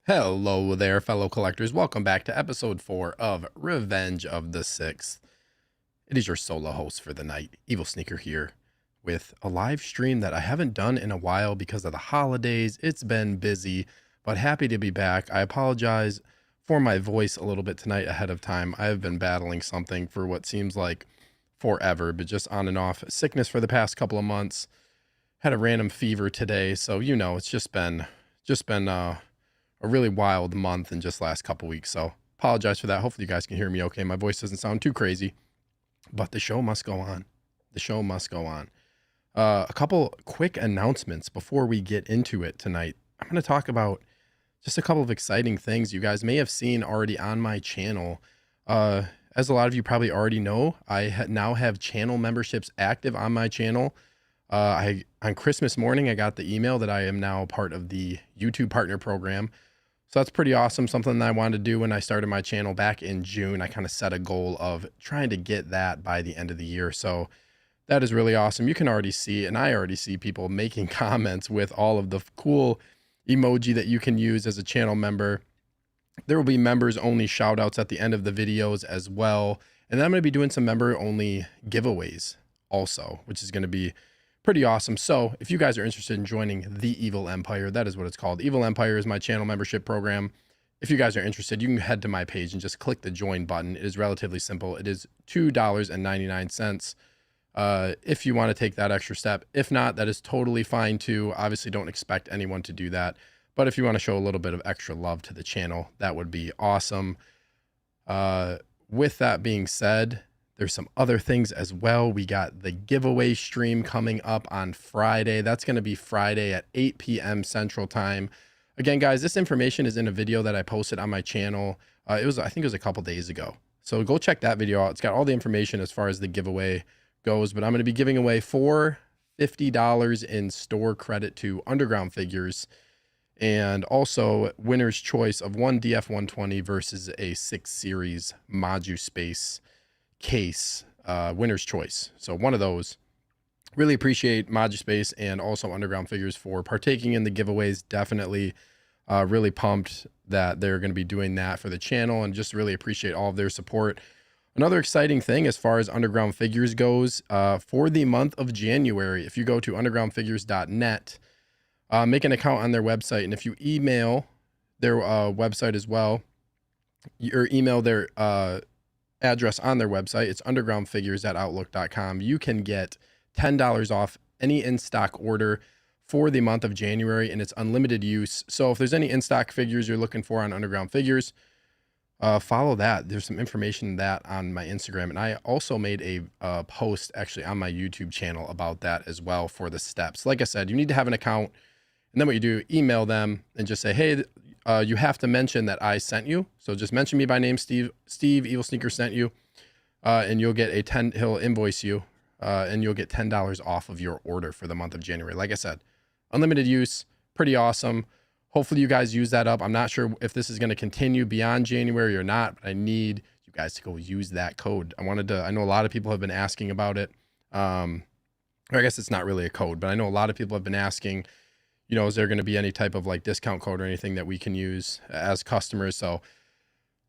Hello there, fellow collectors. Welcome back to episode 4 of Revenge of the Sixth. It is your solo host for the night, Evil Sneaker, here with a live stream that I haven't done in a while because of the holidays. It's been busy, but happy to be back. I apologize for my voice a little bit tonight ahead of time. I have been battling something for what seems like forever, but just on and off sickness for the past couple of months. Had a random fever today, so it's just been a really wild month and just last couple weeks. So apologize for that. Hopefully you guys can hear me okay. My voice doesn't sound too crazy, but the show must go on. The show must go on. A couple quick announcements before we get into it tonight. I'm going to talk about just a couple of exciting things you guys may have seen already on my channel. As a lot of you probably already know, I now have channel memberships active on my channel. On Christmas morning, I got the email that I am now part of the YouTube Partner Program. So that's pretty awesome. Something that I wanted to do when I started my channel back in June. I kind of set a goal of trying to get that by the end of the year. So that is really awesome. You can already see, and I already see people making comments with all of the cool emoji that you can use as a channel member. There will be members only shout outs at the end of the videos as well. And then I'm going to be doing some member only giveaways also, which is going to be pretty awesome. So if you guys are interested in joining the Evil Empire, that is what it's called. Evil Empire is my channel membership program. If you guys are interested, you can head to my page and just click the join button. It is relatively simple. It is $2.99. If you want to take that extra step. If not, that is totally fine too. Obviously don't expect anyone to do that. But if you want to show a little bit of extra love to the channel, that would be awesome. With that being said, there's some other things as well. We got the giveaway stream coming up on Friday. That's going to be Friday at 8 p.m. Central Time. Again, guys, this information is in a video that I posted on my channel. I think it was a couple days ago. So go check that video out. It's got all the information as far as the giveaway goes. But I'm going to be giving away $50 in store credit to Underground Figures, and also winner's choice of one DF120 versus a 6 Series Maju Space case, winner's choice. So one of those. Really appreciate Maju Space and also Underground Figures for partaking in the giveaways. Definitely really pumped that they're going to be doing that for the channel, and just really appreciate all of their support. Another exciting thing as far as Underground Figures goes, for the month of January, if you go to undergroundfigures.net, make an account on their website, and if you email their website as well, or email their address on their website, it's undergroundfigures@outlook.com. You can get $10 off any in-stock order for the month of January, and it's unlimited use. So if there's any in-stock figures you're looking for on Underground Figures, follow that. There's some information in that on my Instagram, and I also made a post actually on my YouTube channel about that as well for the steps. Like I said, you need to have an account, and then what you do, email them and just say, hey, you have to mention that I sent you. So just mention me by name, Steve Evil Sneaker sent you, and you'll get he'll invoice you, and you'll get $10 off of your order for the month of January. Like I said, unlimited use, pretty awesome. Hopefully you guys use that up. I'm not sure if this is going to continue beyond January or not, but I need you guys to go use that code. I know a lot of people have been asking about it. Or I guess it's not really a code, but I know a lot of people have been asking, is there going to be any type of like discount code or anything that we can use as customers? So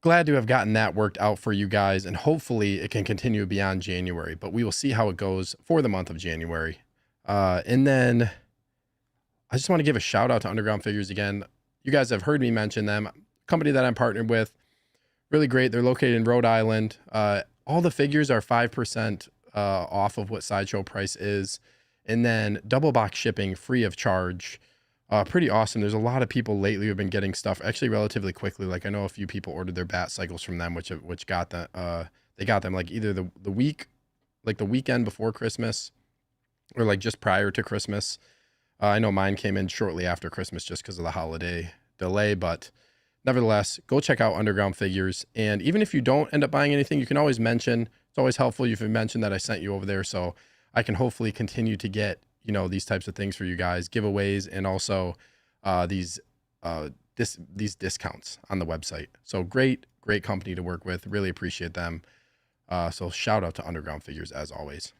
glad to have gotten that worked out for you guys, and hopefully it can continue beyond January, but we will see how it goes for the month of January. And then I just want to give a shout out to Underground Figures again. You guys have heard me mention them. Company that I'm partnered with, really great. They're located in Rhode Island. All the figures are 5% off of what Sideshow price is, and then double box shipping free of charge. Pretty awesome. There's a lot of people lately who've been getting stuff actually relatively quickly. Like I know a few people ordered their bat cycles from them, which got the they got them like either the weekend before Christmas, or like just prior to Christmas. I know mine came in shortly after Christmas just because of the holiday delay, but nevertheless, go check out Underground Figures. And even if you don't end up buying anything, you can always mention. It's always helpful if you mention that I sent you over there, so I can hopefully continue to get these types of things for you guys, giveaways, and also these discounts on the website. So great company to work with. Really appreciate them. So shout out to Underground Figures as always.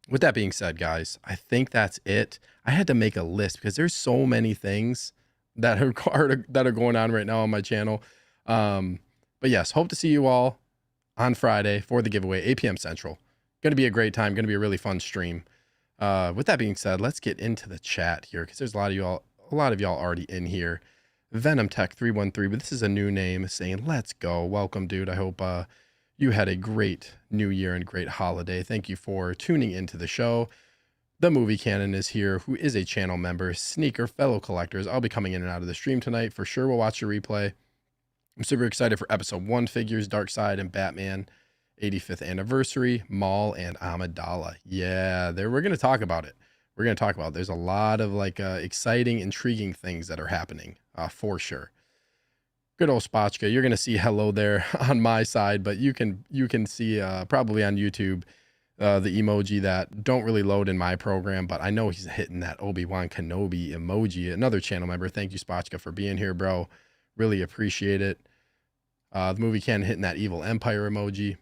With that being said, guys, I think that's it. I had to make a list because there's so many things that are going on right now on my channel. But yes, hope to see you all on Friday for the giveaway, 8 p.m. Central. Going to be a great time. Going to be a really fun stream. With that being said, let's get into the chat here because there's a lot of y'all already in here. Venom Tech 313, but this is a new name saying, let's go. Welcome, dude. I hope you had a great new year and great holiday. Thank you for tuning into the show. The Movie Canon is here, who is a channel member. Sneaker, fellow collectors. I'll be coming in and out of the stream tonight. For sure, we'll watch the replay. I'm super excited for episode 1 figures, Darkseid and Batman, 85th anniversary, Maul and Amidala. Yeah, we're going to talk about it. We're going to talk about it. There's a lot of exciting, intriguing things that are happening for sure. Good old Spotchka. You're going to see hello there on my side, but you can see probably on YouTube the emoji that don't really load in my program, but I know he's hitting that Obi-Wan Kenobi emoji. Another channel member. Thank you, Spotchka, for being here, bro. Really appreciate it. The Movie Canon hitting that Evil Empire emoji.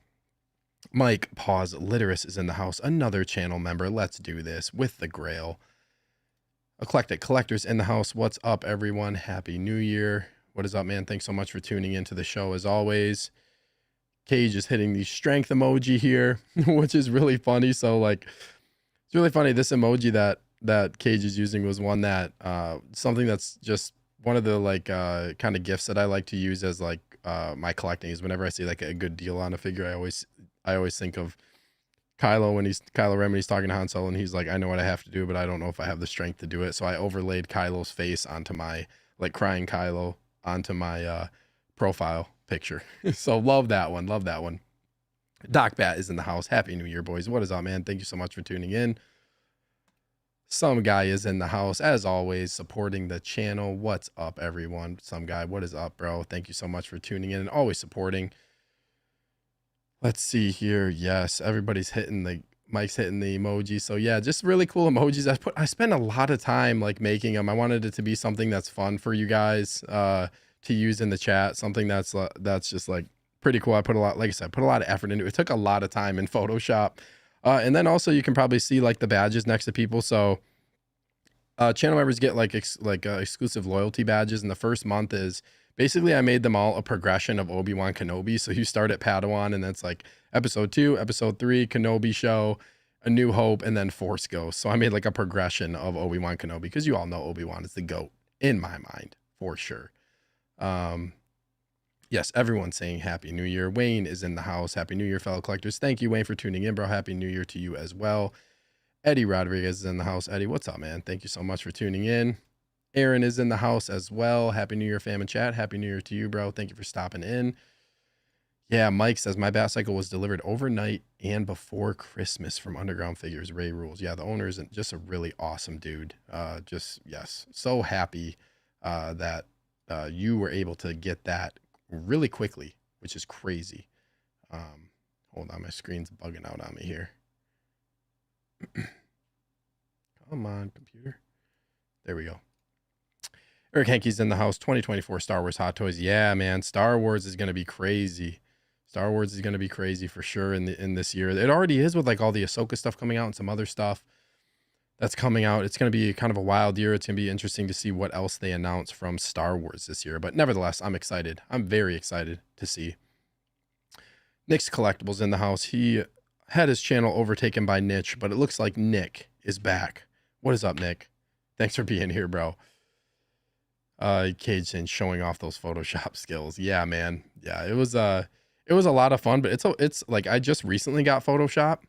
Mike, pause, Literus is in the house. Another channel member. Let's do this with the Grail. Eclectic Collectors in the house. What's up, everyone? Happy New Year. What is up, man? Thanks so much for tuning into the show as always. Cage is hitting the strength emoji here, which is really funny. So it's really funny. This emoji that Cage is using was one that something that's just one of the kind of gifts that I like to use as my collecting is whenever I see a good deal on a figure, I always think of Kylo Ren when he's talking to Han Solo and he's like, I know what I have to do, but I don't know if I have the strength to do it. So I overlaid Kylo's face onto my crying Kylo onto my profile picture. So love that one. Love that one. Doc Bat is in the house. Happy New Year, boys. What is up, man? Thank you so much for tuning in. Some Guy is in the house as always, supporting the channel. What's up, everyone? Some Guy, what is up, bro? Thank you so much for tuning in and always supporting. Let's see here. Yes, everybody's Mike's hitting the emoji. So yeah, just really cool emojis. I spent a lot of time making them. I wanted it to be something that's fun for you guys to use in the chat, something that's just pretty cool. I put a lot, like I said, put a lot of effort into it. It took a lot of time in Photoshop. And then also you can probably see the badges next to people. So channel members get exclusive loyalty badges. And the first month is basically I made them all a progression of Obi-Wan Kenobi. So you start at Padawan and that's episode 2, episode 3, Kenobi show, A New Hope, and then Force Ghost. So I made a progression of Obi-Wan Kenobi because you all know Obi-Wan is the GOAT in my mind for sure. Yes, everyone's saying Happy New Year. Wayne is in the house. Happy New Year, fellow collectors. Thank you, Wayne, for tuning in, bro. Happy New Year to you as well. Eddie Rodriguez is in the house. Eddie, what's up, man? Thank you so much for tuning in. Aaron is in the house as well. Happy New Year, fam and chat. Happy New Year to you, bro. Thank you for stopping in. Yeah, Mike says, my bat cycle was delivered overnight and before Christmas from Underground Figures, Ray Rules. Yeah, the owner is just a really awesome dude. Yes, so happy that you were able to get that really quickly, which is crazy. Hold on, my screen's bugging out on me here. Come on, computer. There we go. Eric Hankey's in the house. 2024 Star Wars Hot Toys. Yeah, man, Star Wars is going to be crazy. Star Wars is going to be crazy for sure in this year. It already is with all the Ahsoka stuff coming out and some other stuff that's coming out. It's going to be kind of a wild year. It's going to be interesting to see what else they announce from Star Wars this year. But nevertheless, I'm excited. I'm very excited to see. Nick's Collectibles in the house. He had his channel overtaken by Niche, but it looks like Nick is back. What is up, Nick? Thanks for being here, bro. Cage saying showing off those Photoshop skills. Yeah, man. Yeah, it was a lot of fun, but it's I just recently got Photoshop.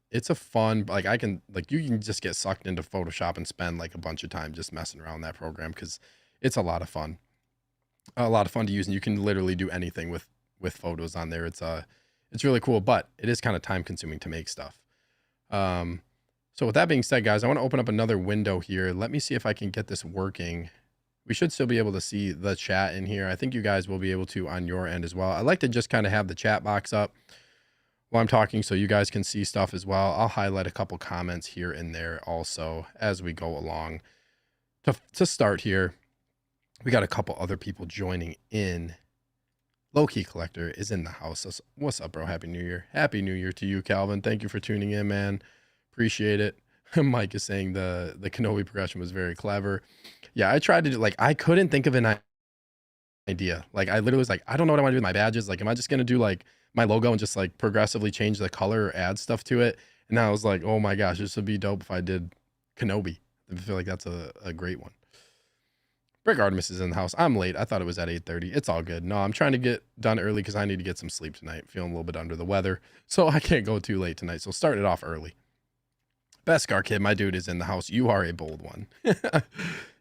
It's a fun, you can just get sucked into Photoshop and spend a bunch of time just messing around that program because it's a lot of fun. A lot of fun to use, and you can literally do anything with photos on there. It's really cool, but it is kind of time consuming to make stuff. So with that being said, guys, I want to open up another window here. Let me see if I can get this working. We should still be able to see the chat in here. I think you guys will be able to on your end as well. I like to just kind of have the chat box up while I'm talking so you guys can see stuff as well. I'll highlight a couple comments here and there also as we go along. To start here, we got a couple other people joining in. Low Key Collector is in the house. What's up, bro? Happy New Year. Happy New Year to you, Calvin. Thank you for tuning in, man. Appreciate it. Mike is saying the Kenobi progression was very clever. Yeah, I tried to do like I couldn't think of an idea. Like I literally was like, I don't know what I want to do with my badges. Like, am I just gonna do like my logo and just like progressively change the color or add stuff to it? And I was like, oh my gosh, this would be dope if I did Kenobi. I feel like that's a great one. Brick Artemis is in the house. I'm late. I thought it was at 8:30. It's all good. No, I'm trying to get done early because I need to get some sleep tonight. Feeling a little bit under the weather. So I can't go too late tonight. So start it off early. Beskar Kid, my dude is in the house. You are a bold one.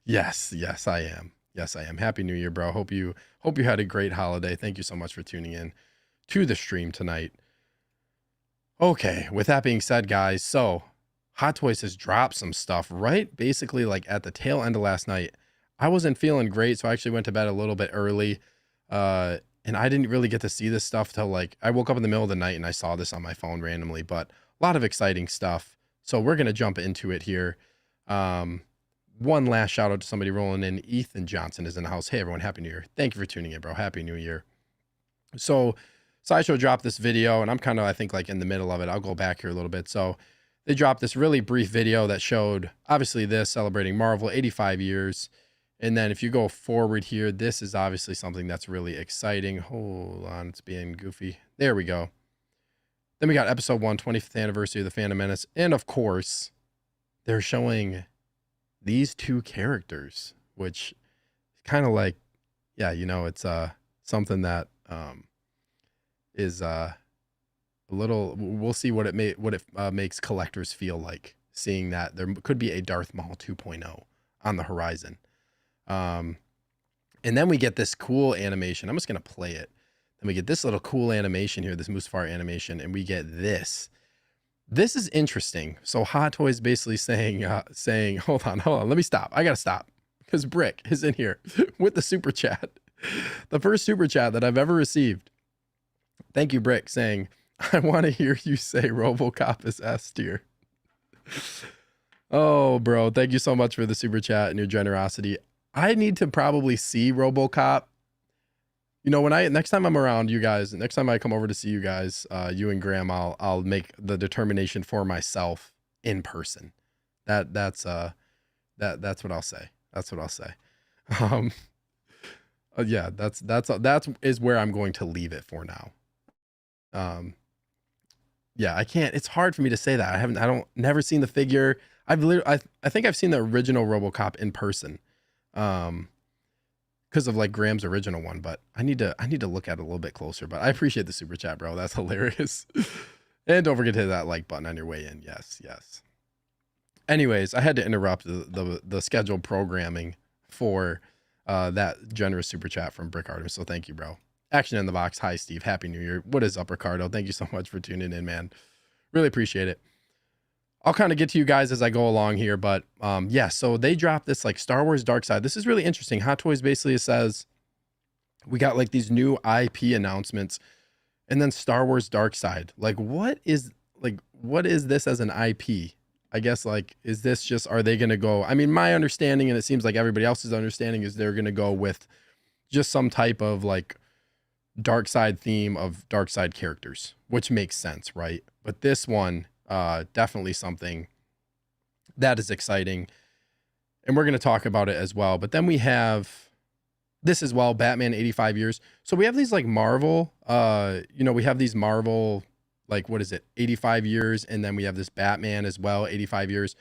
Yes, I am. Yes, I am. Happy New Year, bro. Hope you had a great holiday. Thank you so much for tuning in to the stream tonight. Okay, with that being said, guys, so Hot Toys has dropped some stuff right basically like at the tail end of last night. I wasn't feeling great, so I actually went to bed a little bit early. And I didn't really get to see this stuff till like I woke up in the middle of the night and I saw this on my phone randomly, but a lot of exciting stuff. So we're gonna jump into it here. One last shout out to somebody rolling in. Ethan Johnson is in the house. Hey everyone, happy New Year. Thank you for tuning in, bro. Happy New Year. So Sideshow dropped this video and I'm kind of, I think like in the middle of it. I'll go back here a little bit. So they dropped this really brief video that showed obviously this celebrating Marvel 85 years. And then if you go forward here, this is obviously something that's really exciting. Hold on, it's being goofy. There we go. Then we got episode 1, 25th anniversary of the Phantom Menace. And of course, they're showing these two characters, which kind of like, yeah, you know, it's something that is a little, we'll see what it makes collectors feel like seeing that there could be a Darth Maul 2.0 on the horizon. And then we get this cool animation. I'm just going to play it. Then we get this little cool animation here, this Mustafar animation, and we get this. This is interesting. So Hot Toys basically saying, hold on, let me stop. I got to stop because Brick is in here with the super chat. The first super chat that I've ever received. Thank you, Brick, saying, I want to hear you say RoboCop is S tier. Oh, bro. Thank you so much for the super chat and your generosity. I need to probably see RoboCop. You know, next time I'm around you guys, next time I come over to see you guys, you and Graham, I'll make the determination for myself in person. That's what I'll say. That's what I'll say. Yeah, that is where I'm going to leave it for now. Yeah, I can't. It's hard for me to say that. Never seen the figure. I think I've seen the original RoboCop in person. Because of like Graham's original one, but I need to look at it a little bit closer. But I appreciate the super chat, bro. That's hilarious. And don't forget to hit that like button on your way in. Yes. Anyways, I had to interrupt the scheduled programming for that generous super chat from Brick Artemis. So thank you, bro. Action in the box. Hi, Steve. Happy New Year. What is up, Ricardo? Thank you so much for tuning in, man. Really appreciate it. I'll kind of get to you guys as I go along here, but yeah, so they dropped this like Star Wars Dark Side. This is really interesting. Hot Toys basically says we got like these new IP announcements and then Star Wars Dark Side. Like what is this as an IP? I guess like, is this just, are they going to go? I mean, my understanding, and it seems like everybody else's understanding, is they're going to go with just some type of like Dark Side theme of Dark Side characters, which makes sense, right? But this one, definitely something that is exciting, and we're going to talk about it as well. But then we have this as well, Batman 85 years. So we have these like Marvel, we have these Marvel, like, what is it, 85 years, and then we have this Batman as well, 85 years.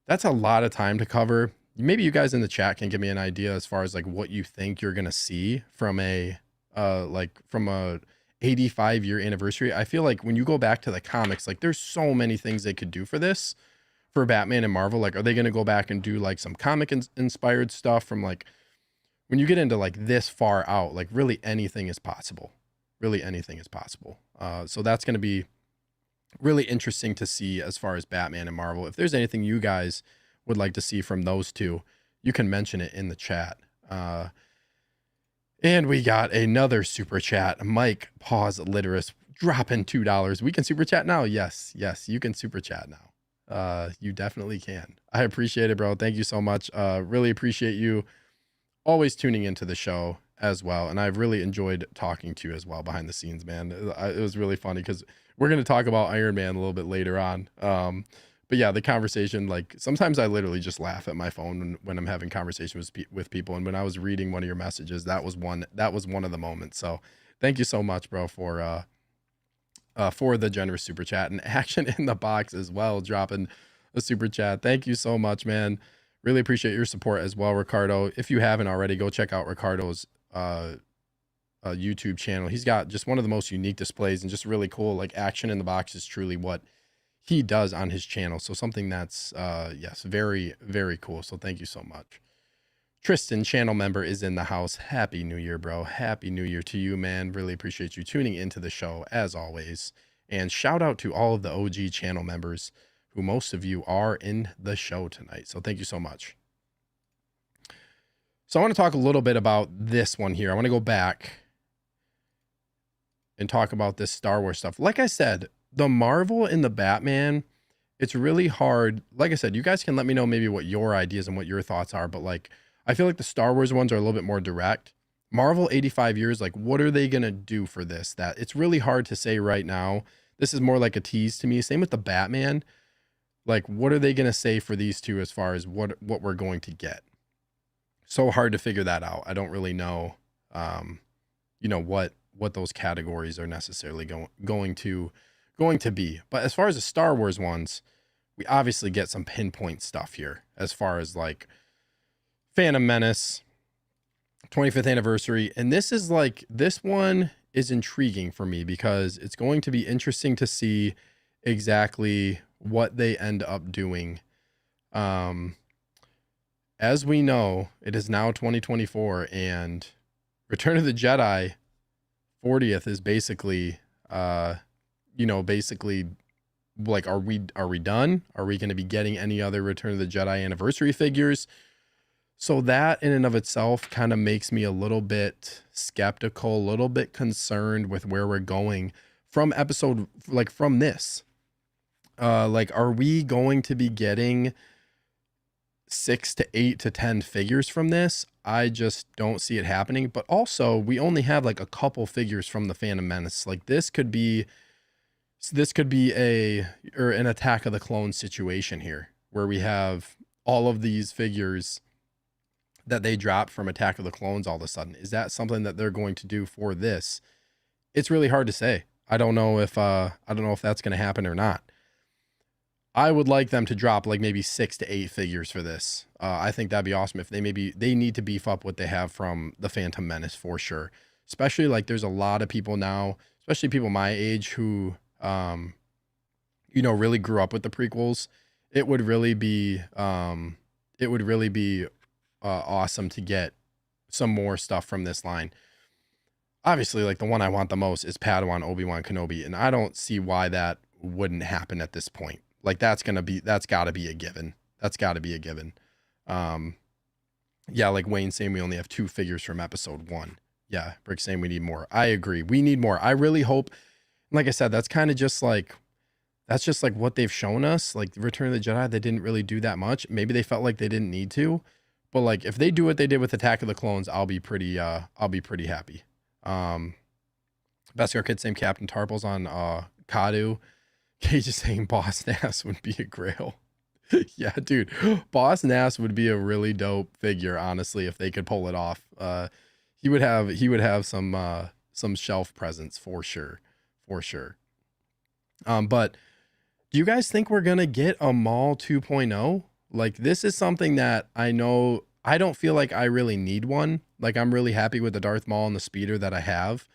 That's a lot of time to cover. Maybe you guys in the chat can give me an idea as far as like what you think you're going to see from a 85-year anniversary. I feel like when you go back to the comics, like there's so many things they could do for this, for Batman and Marvel. Like, are they going to go back and do like some comic inspired stuff from like, when you get into like this far out, like really anything is possible. Really anything is possible. So that's going to be really interesting to see as far as Batman and Marvel. If there's anything you guys would like to see from those two, you can mention it in the chat. And we got another super chat. Mike Pause Literus dropping $2. We can super chat now. Yes, you can super chat now. You definitely can. I appreciate it, bro. Thank you so much. Really appreciate you always tuning into the show as well. And I've really enjoyed talking to you as well behind the scenes, man. It was really funny because we're going to talk about Iron Man a little bit later on. but yeah, the conversation, like sometimes I literally just laugh at my phone when I'm having conversations with people. And when I was reading one of your messages, that was one of the moments. So thank you so much, bro, for the generous super chat and Action in the Box as well, dropping a super chat. Thank you so much, man. Really appreciate your support as well, Ricardo. If you haven't already, go check out Ricardo's YouTube channel. He's got just one of the most unique displays and just really cool. Like Action in the Box is truly what he does on his channel. So something that's yes, very, very cool. So thank you so much. Tristan, channel member, is in the house. Happy New Year, bro. Happy New Year to you, man. Really appreciate you tuning into the show as always. And shout out to all of the OG channel members, who most of you are in the show tonight. So thank you so much. So I want to talk a little bit about this one here. I want to go back and talk about this Star Wars stuff. Like I said, the Marvel and the Batman, it's really hard. Like I said, you guys can let me know maybe what your ideas and what your thoughts are, but like, I feel like the Star Wars ones are a little bit more direct. Marvel 85 years, like what are they going to do for this? That it's really hard to say right now. This is more like a tease to me. Same with the Batman. Like, what are they going to say for these two as far as what we're going to get? So hard to figure that out. I don't really know, what those categories are necessarily going to be. But as far as the Star Wars ones, we obviously get some pinpoint stuff here as far as like Phantom Menace, 25th anniversary. And this one is intriguing for me because it's going to be interesting to see exactly what they end up doing. As we know, it is now 2024 and Return of the Jedi 40th is basically, basically like, are we done? Are we going to be getting any other Return of the Jedi anniversary figures? So that in and of itself kind of makes me a little bit skeptical, a little bit concerned with where we're going from from this. Are we going to be getting 6 to 8 to 10 figures from this? I just don't see it happening. But also, we only have like a couple figures from the Phantom Menace. Like this could be an Attack of the Clones situation here, where we have all of these figures that they drop from Attack of the Clones all of a sudden. Is that something that they're going to do for this? It's really hard to say. I don't know if that's going to happen or not. I would like them to drop like maybe 6 to 8 figures for this. I think that'd be awesome if they need to beef up what they have from the Phantom Menace for sure. Especially like there's a lot of people now, especially people my age who, really grew up with the prequels. It would really be awesome to get some more stuff from this line. Obviously, like the one I want the most is Padawan Obi-Wan Kenobi, and I don't see why that wouldn't happen at this point. Like that's got to be a given. That's got to be a given. Yeah, like Wayne saying we only have 2 figures from episode 1. Yeah, Brick saying we need more. I agree. We need more. I really hope, like I said, that's just like what they've shown us. Like Return of the Jedi, they didn't really do that much. Maybe they felt like they didn't need to. But like if they do what they did with Attack of the Clones, I'll be pretty happy. Beskar Kid, same Captain Tarples on Kadu. Cage is saying Boss Nass would be a grail. Yeah, dude. Boss Nass would be a really dope figure, honestly, if they could pull it off. He would have some shelf presence for sure. For sure. But do you guys think we're gonna get a Maul 2.0? Like this is something that I know I don't feel like I really need one. Like I'm really happy with the Darth Maul and the speeder that I have,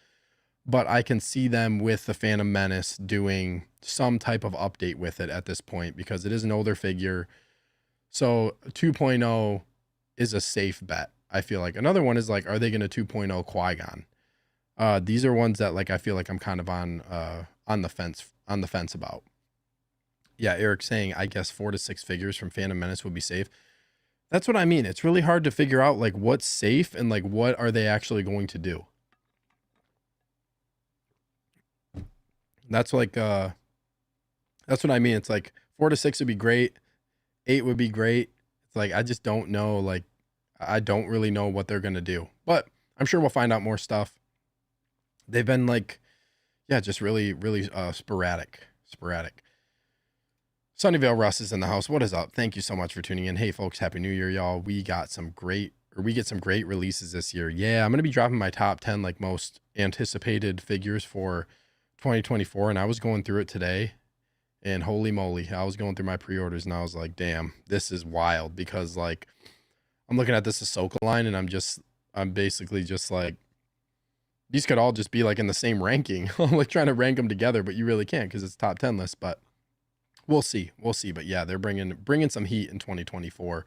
but I can see them with the Phantom Menace doing some type of update with it at this point because it is an older figure. So 2.0 is a safe bet. I feel like another one is like, are they going to 2.0 Qui-Gon? These are ones that like, I feel like I'm kind of on the fence about. Yeah. Eric saying, I guess 4 to 6 figures from Phantom Menace would be safe. That's what I mean. It's really hard to figure out like what's safe and like, what are they actually going to do? That's like, that's what I mean. It's like 4 to 6 would be great. 8 would be great. It's like, I just don't know. Like, I don't really know what they're going to do, but I'm sure we'll find out more stuff. They've been like, yeah, just really, really sporadic. Sunnyvale Russ is in the house. What is up? Thank you so much for tuning in. Hey folks, happy new year, y'all. We get some great releases this year. Yeah, I'm gonna be dropping my top 10 like most anticipated figures for 2024. And I was going through it today, and holy moly, I was going through my pre-orders and I was like, damn, this is wild, because like I'm looking at this Ahsoka line and I'm basically just like, these could all just be like in the same ranking. I'm like trying to rank them together, but you really can't because it's top 10 list. But we'll see. But yeah, they're bringing some heat in 2024.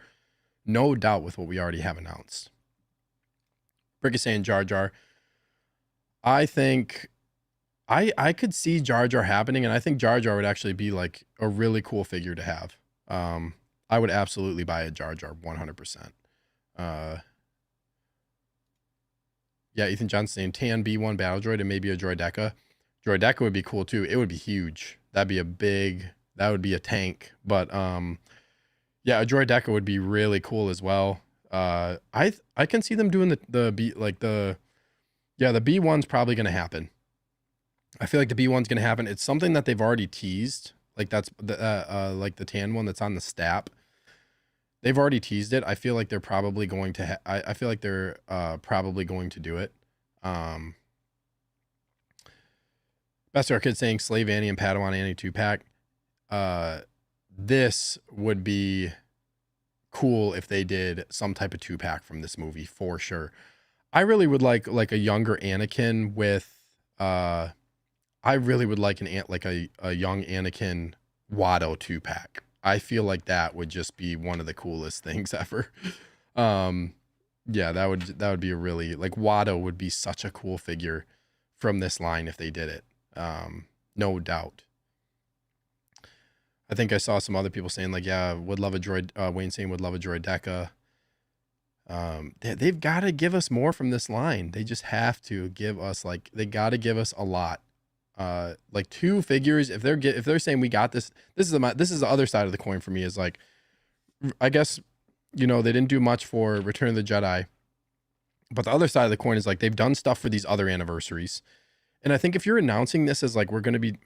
No doubt with what we already have announced. Brick is saying Jar Jar. I think I could see Jar Jar happening, and I think Jar Jar would actually be like a really cool figure to have. I would absolutely buy a Jar Jar 100%. Yeah, Ethan Johnson saying Tan B1 Battle Droid and maybe a Droideka. Droideka would be cool too. It would be huge. That would be a tank. But yeah, a Droideka would be really cool as well. I can see them doing the B1's probably gonna happen. I feel like the B1's gonna happen. It's something that they've already teased. Like that's like the tan one that's on the stap. They've already teased it. I feel like they're probably going to. I feel like they're probably going to do it. Best our kids saying Slave Annie and Padawan Annie 2-pack. This would be cool if they did some type of 2-pack from this movie for sure. I really would like a younger Anakin with. I really would like a young Anakin Watto 2-pack. I feel like that would just be one of the coolest things ever. Yeah, that would be a really, like, Watto would be such a cool figure from this line if they did it. No doubt. I think I saw some other people saying like, yeah, would love a droid. Wayne saying would love a Droideka. They've got to give us more from this line. They just have to give us they got to give us a lot. Like 2 figures. If they're saying we got this, this is the other side of the coin for me, is like, I guess, they didn't do much for Return of the Jedi, but the other side of the coin is like they've done stuff for these other anniversaries. And I think if you're announcing this as like, we're going to be,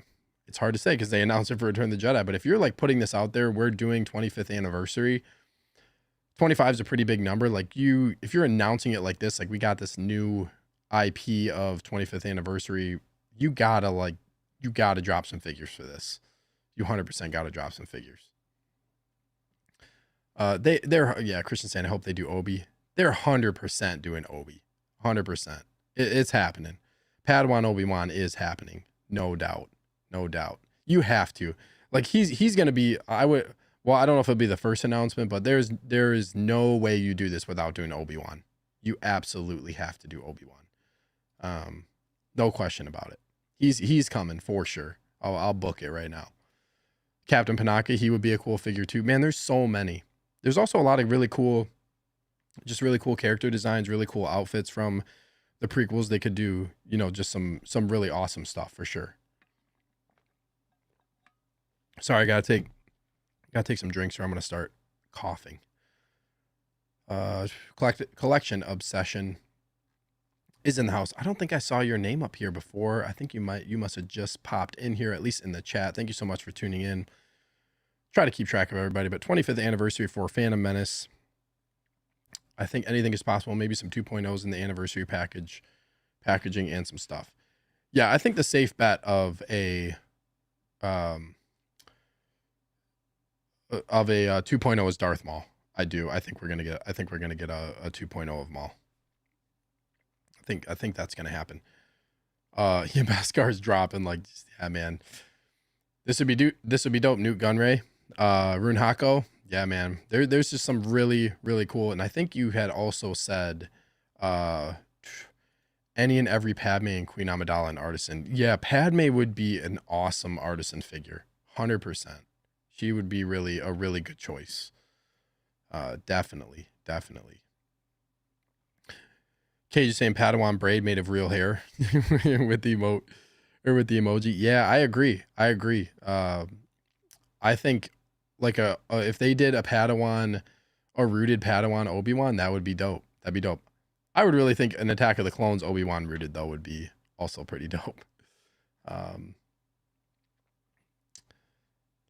it's hard to say because they announced it for Return of the Jedi, but if you're like putting this out there, we're doing 25th anniversary, 25 is a pretty big number. Like if you're announcing it like this, like we got this new IP of 25th anniversary, you gotta drop some figures for this. You 100% gotta drop some figures. Christian saying, I hope they do Obi. They're 100% doing Obi. 100%. It's happening. Padawan Obi-Wan is happening. No doubt. You have to. Like he's gonna be, I don't know if it'll be the first announcement, but there is no way you do this without doing Obi-Wan. You absolutely have to do Obi-Wan. No question about it. He's coming for sure. I'll book it right now. Captain Panaka, he would be a cool figure too. Man, there's so many. There's also a lot of really cool character designs, really cool outfits from the prequels. They could do, just some really awesome stuff for sure. Sorry, I gotta take some drinks or I'm gonna start coughing. Collection Obsession is in the house. I don't think I saw your name up here before. I think you must have just popped in here, at least in the chat. Thank you so much for tuning in. Try to keep track of everybody, but 25th anniversary for Phantom Menace. I think anything is possible. Maybe some 2.0s in the anniversary packaging and some stuff. Yeah, I think the safe bet of a 2.0 is Darth Maul. I do. I think we're gonna get a 2.0 of Maul. I think that's gonna happen. Yeah, Mascar's dropping like, yeah, man. This would be dope. Newt Gunray, Rune Hako. Yeah, man. There's just some really, really cool. And I think you had also said any and every Padme and Queen Amidala and Artisan. Yeah, Padme would be an awesome Artisan figure. 100%. She would be a really good choice. Definitely. Cage is saying Padawan braid made of real hair with the emoji. Yeah, I agree. I think like if they did a Padawan, a rooted Padawan Obi-Wan, that would be dope. That'd be dope. I would really think an Attack of the Clones Obi-Wan rooted though would be also pretty dope.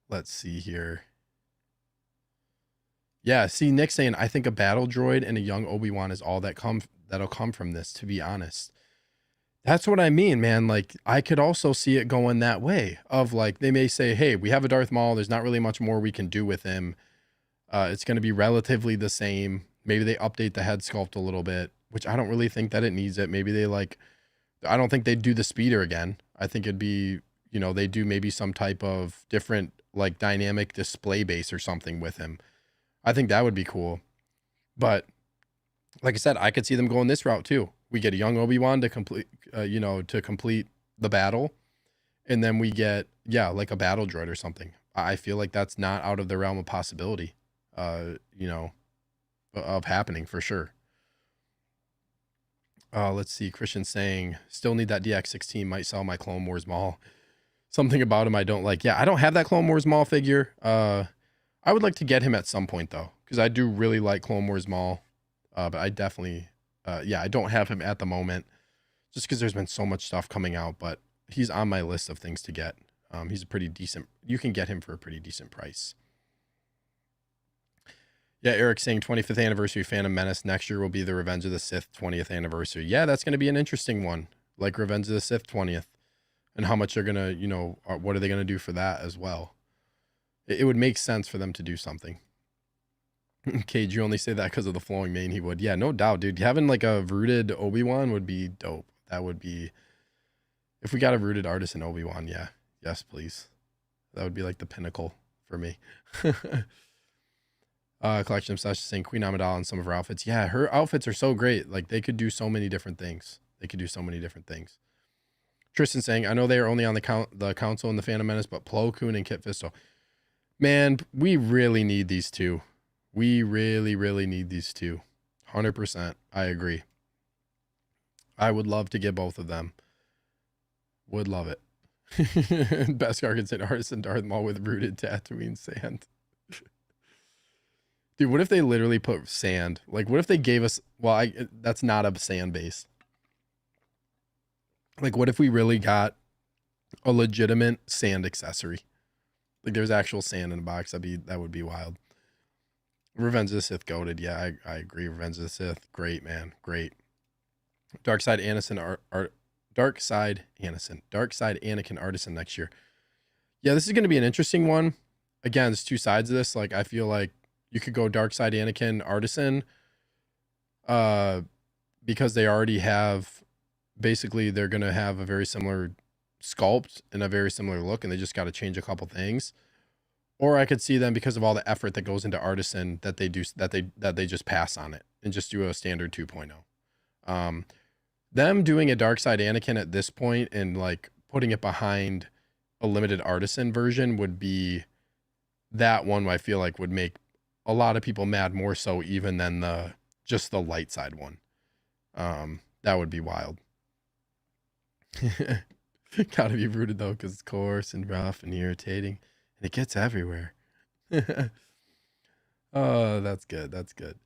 Let's see here. Yeah, see, Nick saying, I think a battle droid and a young Obi-Wan is all that'll come from this, to be honest. That's what I mean, man. Like, I could also see it going that way of like, they may say, hey, we have a Darth Maul. There's not really much more we can do with him. It's going to be relatively the same. Maybe they update the head sculpt a little bit, which I don't really think that it needs it. Maybe they I don't think they'd do the speeder again. I think it'd be, they do maybe some type of different like dynamic display base or something with him. I think that would be cool. But like I said, I could see them going this route too. We get a young Obi-Wan to complete, to complete the battle. And then we get, like a battle droid or something. I feel like that's not out of the realm of possibility, of happening for sure. Let's see. Christian saying, still need that DX16, might sell my Clone Wars Maul. Something about him I don't like. Yeah, I don't have that Clone Wars Maul figure. I would like to get him at some point though, because I do really like Clone Wars Maul. But I definitely, I don't have him at the moment, just because there's been so much stuff coming out. But he's on my list of things to get. He's a pretty decent. You can get him for a pretty decent price. Yeah, Eric saying 25th anniversary Phantom Menace. Next year will be the Revenge of the Sith 20th anniversary. Yeah, that's going to be an interesting one, like Revenge of the Sith 20th, and how much they're going to, what are they going to do for that as well? It would make sense for them to do something. Cage, you only say that because of the flowing mane. He would. Yeah, no doubt, dude. Having like a rooted Obi-Wan would be dope. That would be, if we got a rooted artisan Obi-Wan, yeah. Yes, please. That would be like the pinnacle for me. Collection of Sasha saying Queen Amidala and some of her outfits. Yeah, her outfits are so great. Like they could do so many different things. Tristan saying, I know they are only on the council in the Phantom Menace, but Plo Koon and Kit Fisto. Man, we really need these two. We really, really need these two. 100%. I agree. I would love to get both of them. Would love it. Best Arkansas artisan Darth Maul with rooted Tatooine sand. Dude, what if they literally put sand? Like, what if they gave us... Well, that's not a sand base. Like, what if we really got a legitimate sand accessory? Like, there's actual sand in a box. That would be wild. Revenge of the Sith goated. Yeah, I agree. Revenge of the Sith. Great, man. Great. Dark Side Anakin Artisan next year. Yeah, this is going to be an interesting one. Again, there's two sides of this. Like, I feel like you could go Dark Side Anakin Artisan, because they already have, basically they're going to have a very similar sculpt and a very similar look, and they just got to change a couple things. Or I could see them, because of all the effort that goes into Artisan, that they just pass on it and just do a standard 2.0. Them doing a Dark Side Anakin at this point and like putting it behind a limited Artisan version would be that one I feel like would make a lot of people mad, more so even than just the light side one. That would be wild. Gotta be rooted though, because it's coarse and rough and irritating, and it gets everywhere. Oh, that's good. That's good.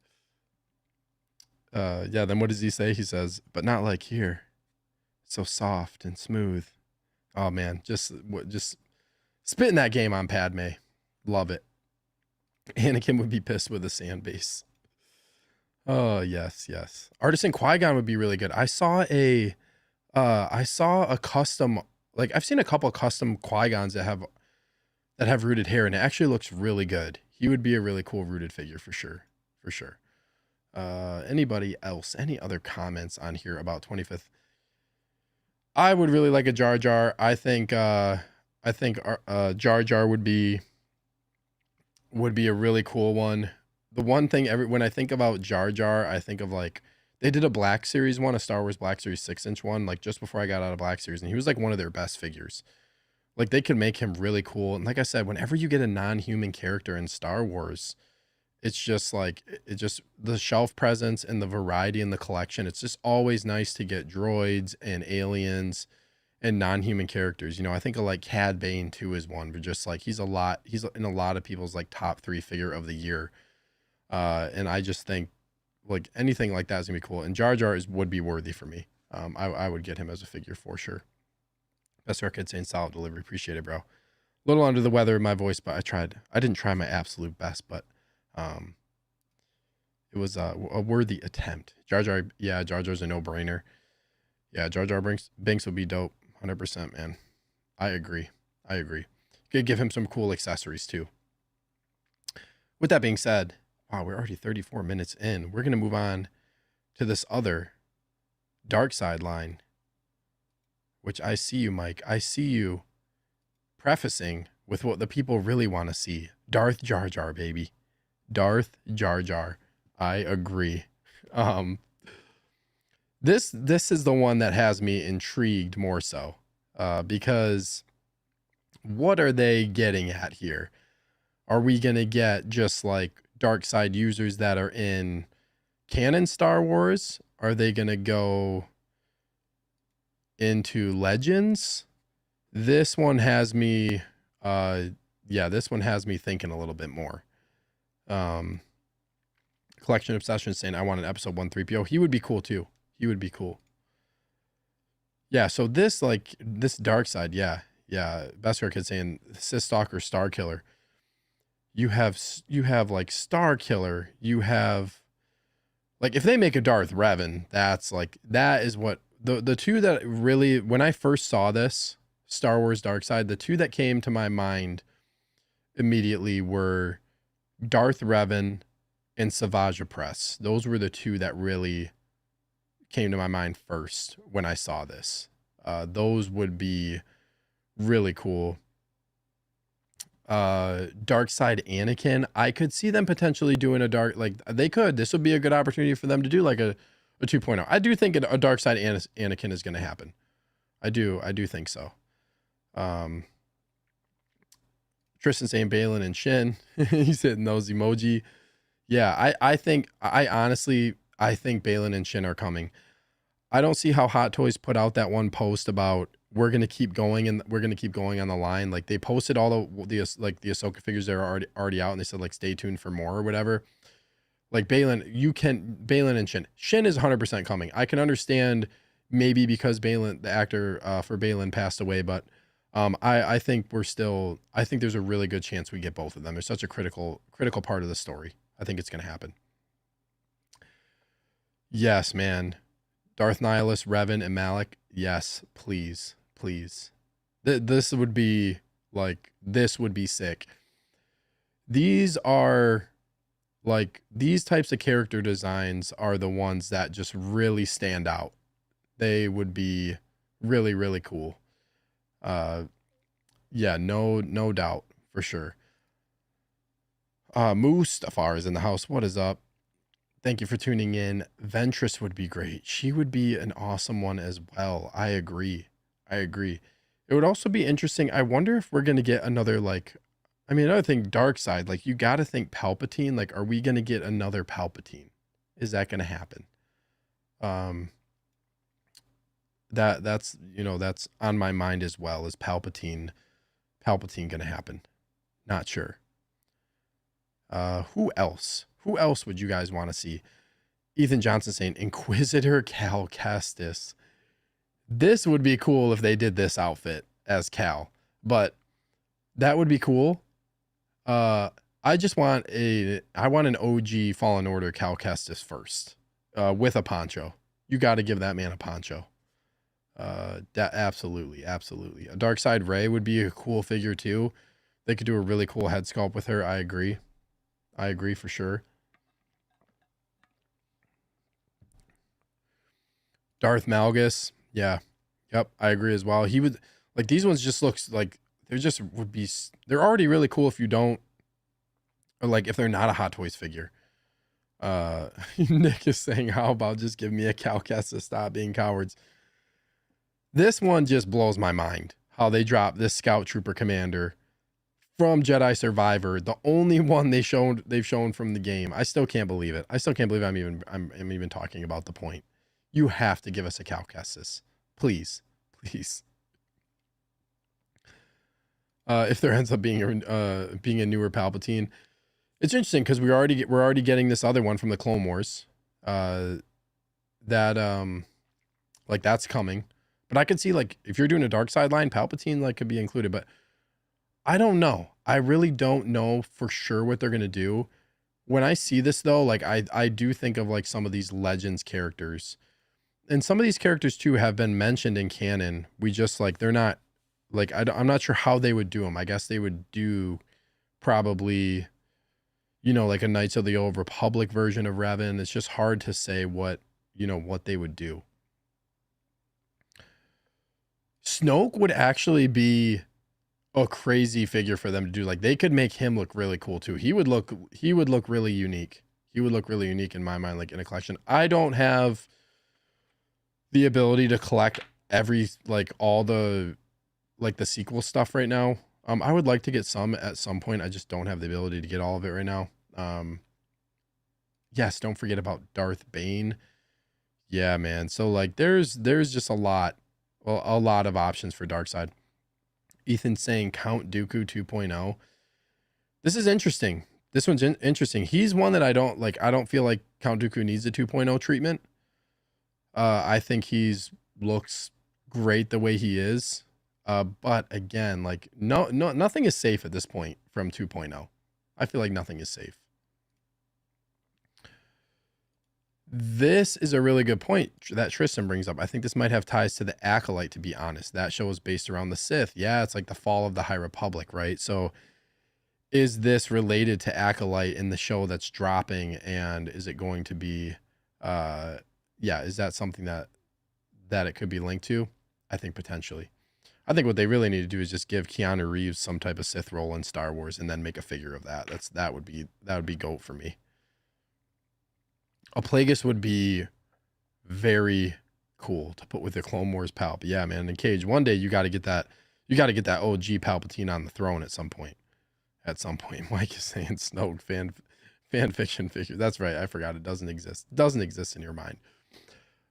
Yeah, then what does he say? He says, but not like here. So soft and smooth. Oh man, just spitting that game on Padme. Love it. Anakin would be pissed with a sand base. Oh, yes, yes. Artisan Qui-Gon would be really good. I saw a custom, like I've seen a couple of custom Qui-Gons that have rooted hair, and it actually looks really good. He would be a really cool rooted figure for sure. For sure. Anybody else? Any other comments on here about 25th? I would really like a Jar Jar. I think Jar Jar would be a really cool one. The one thing when I think about Jar Jar, I think of like, they did a Black Series one, a Star Wars Black Series 6-inch one, like just before I got out of Black Series, and he was like one of their best figures. Like they could make him really cool. And like I said, whenever you get a non-human character in Star Wars, it's just like, the shelf presence and the variety in the collection. It's just always nice to get droids and aliens and non-human characters. I think of like Cad Bane too is one, but just like he's in a lot of people's like top 3 figure of the year. And I just think like anything like that is gonna be cool. And Jar Jar would be worthy for me. I would get him as a figure for sure. Best Arcade saying solid delivery. Appreciate it, bro. little under the weather in my voice, but I tried. I didn't try my absolute best, but um, it was a worthy attempt. Jar Jar, yeah, Jar Jar's a no-brainer. Yeah, Jar Jar Binks would be dope, 100%, man. I agree. I agree. Could give him some cool accessories too. With that being said, wow, we're already 34 minutes in. We're gonna move on to this other dark side line, which I see you, Mike. I see you prefacing with what the people really want to see. Darth Jar Jar, baby. Darth Jar Jar. I agree. Um, this is the one that has me intrigued more so, because what are they getting at here? Are we gonna get just like dark side users that are in canon Star Wars? Are they gonna go into Legends? This one has me, yeah, this one has me thinking a little bit more. Collection Obsession saying I want an episode 1 3PO. He would be cool too. He would be cool. Yeah, so this like this dark side, yeah. Beskar Kid saying Sith Stalker Star Killer. You have like Star Killer. You have like if they make a Darth Revan, that's like that is what the two that really when I first saw this Star Wars Dark Side, the two that came to my mind immediately were Darth Revan and Savage Opress. Those were the two that really came to my mind first when I saw this. Those would be really cool. Dark Side Anakin, I could see them potentially doing a dark, like they could. This would be a good opportunity for them to do like a 2.0. I do think a Dark Side Anakin is going to happen. I do think so. Tristan saying Balin and Shin. He's hitting those emoji. Yeah, I think I think Balin and Shin are coming. I don't see how Hot Toys put out that one post about we're gonna keep going and we're gonna keep going on the line. Like they posted all the like the Ahsoka figures that are already out, and they said like stay tuned for more or whatever. Like Balin and Shin. Shin is 100% coming. I can understand maybe because Balin, the actor for Balin, passed away, but I think I think there's a really good chance we get both of them. They're such a critical part of the story. I think it's gonna happen. Yes, man. Darth Nihilus, Revan, and Malik. Yes, please. This would be sick. These are like these types of character designs are the ones that just really stand out. They would be really, really cool. Yeah, no doubt for sure. Mustafar is in the house. What is up? Thank you for tuning in. Ventress would be great. She would be an awesome one as well. I agree. It would also be interesting. I wonder if we're going to get another, like, I mean, another thing, dark side. Like, you got to think Palpatine. Like, are we going to get another Palpatine? Is that going to happen? That's, you know, that's on my mind as well. Is Palpatine going to happen? Not sure. Who else? Who else would you guys want to see? Ethan Johnson saying Inquisitor Cal Kestis. This would be cool if they did this outfit as Cal, but that would be cool. I want an OG Fallen Order Cal Kestis first, with a poncho. You got to give that man a poncho. Absolutely. A Dark Side Rey would be a cool figure too. They could do a really cool head sculpt with her. I agree for sure. Darth Malgus. Yeah. Yep. I agree as well. He would like these ones just looks like they're already really cool if you don't, or like if they're not a Hot Toys figure. Nick is saying, how about just give me a Cal Kestis, stop being cowards. This one just blows my mind. How they dropped this Scout Trooper Commander from Jedi Survivor, the only one they've shown from the game. I still can't believe it. I still can't believe I'm even talking about the point. You have to give us a Cal Kestis. Please. If there ends up being a newer Palpatine. It's interesting because we're already getting this other one from the Clone Wars. That's coming. But I could see like if you're doing a dark side line, Palpatine like could be included, but I don't know. I really don't know for sure what they're gonna do. When I see this though, like I do think of like some of these Legends characters. And some of these characters too have been mentioned in canon. We just like they're not like I'm not sure how they would do them. I guess they would do probably, like a Knights of the Old Republic version of Revan. It's just hard to say what they would do. Snoke would actually be a crazy figure for them to do. Like they could make him look really cool too. He would look really unique. He would look really unique in my mind, like in a collection. I don't have the ability to collect all the the sequel stuff right now. I would like to get some at some point. I just don't have the ability to get all of it right now. Yes, don't forget about Darth Bane. Yeah, man. So like there's just a lot, well, a lot of options for Darkseid. Ethan saying Count Dooku 2.0. This is interesting. This one's interesting. He's one that I don't feel like Count Dooku needs a 2.0 treatment. I think looks great the way he is. But again, like no, nothing is safe at this point from 2.0. I feel like nothing is safe. This is a really good point that Tristan brings up. I think this might have ties to the Acolyte, to be honest. That show is based around the Sith. Yeah, it's like the fall of the High Republic, right? So is this related to Acolyte in the show that's dropping? And is it going to be, is that something that it could be linked to? I think potentially. I think what they really need to do is just give Keanu Reeves some type of Sith role in Star Wars and then make a figure of that. That would be GOAT for me. A Plagueis would be very cool to put with the Clone Wars Palp. Yeah, man. In Cage, one day you got to get that. You got to get that OG Palpatine on the throne at some point. Mike is saying Snoke fan fiction figure. That's right. I forgot it doesn't exist. It doesn't exist in your mind.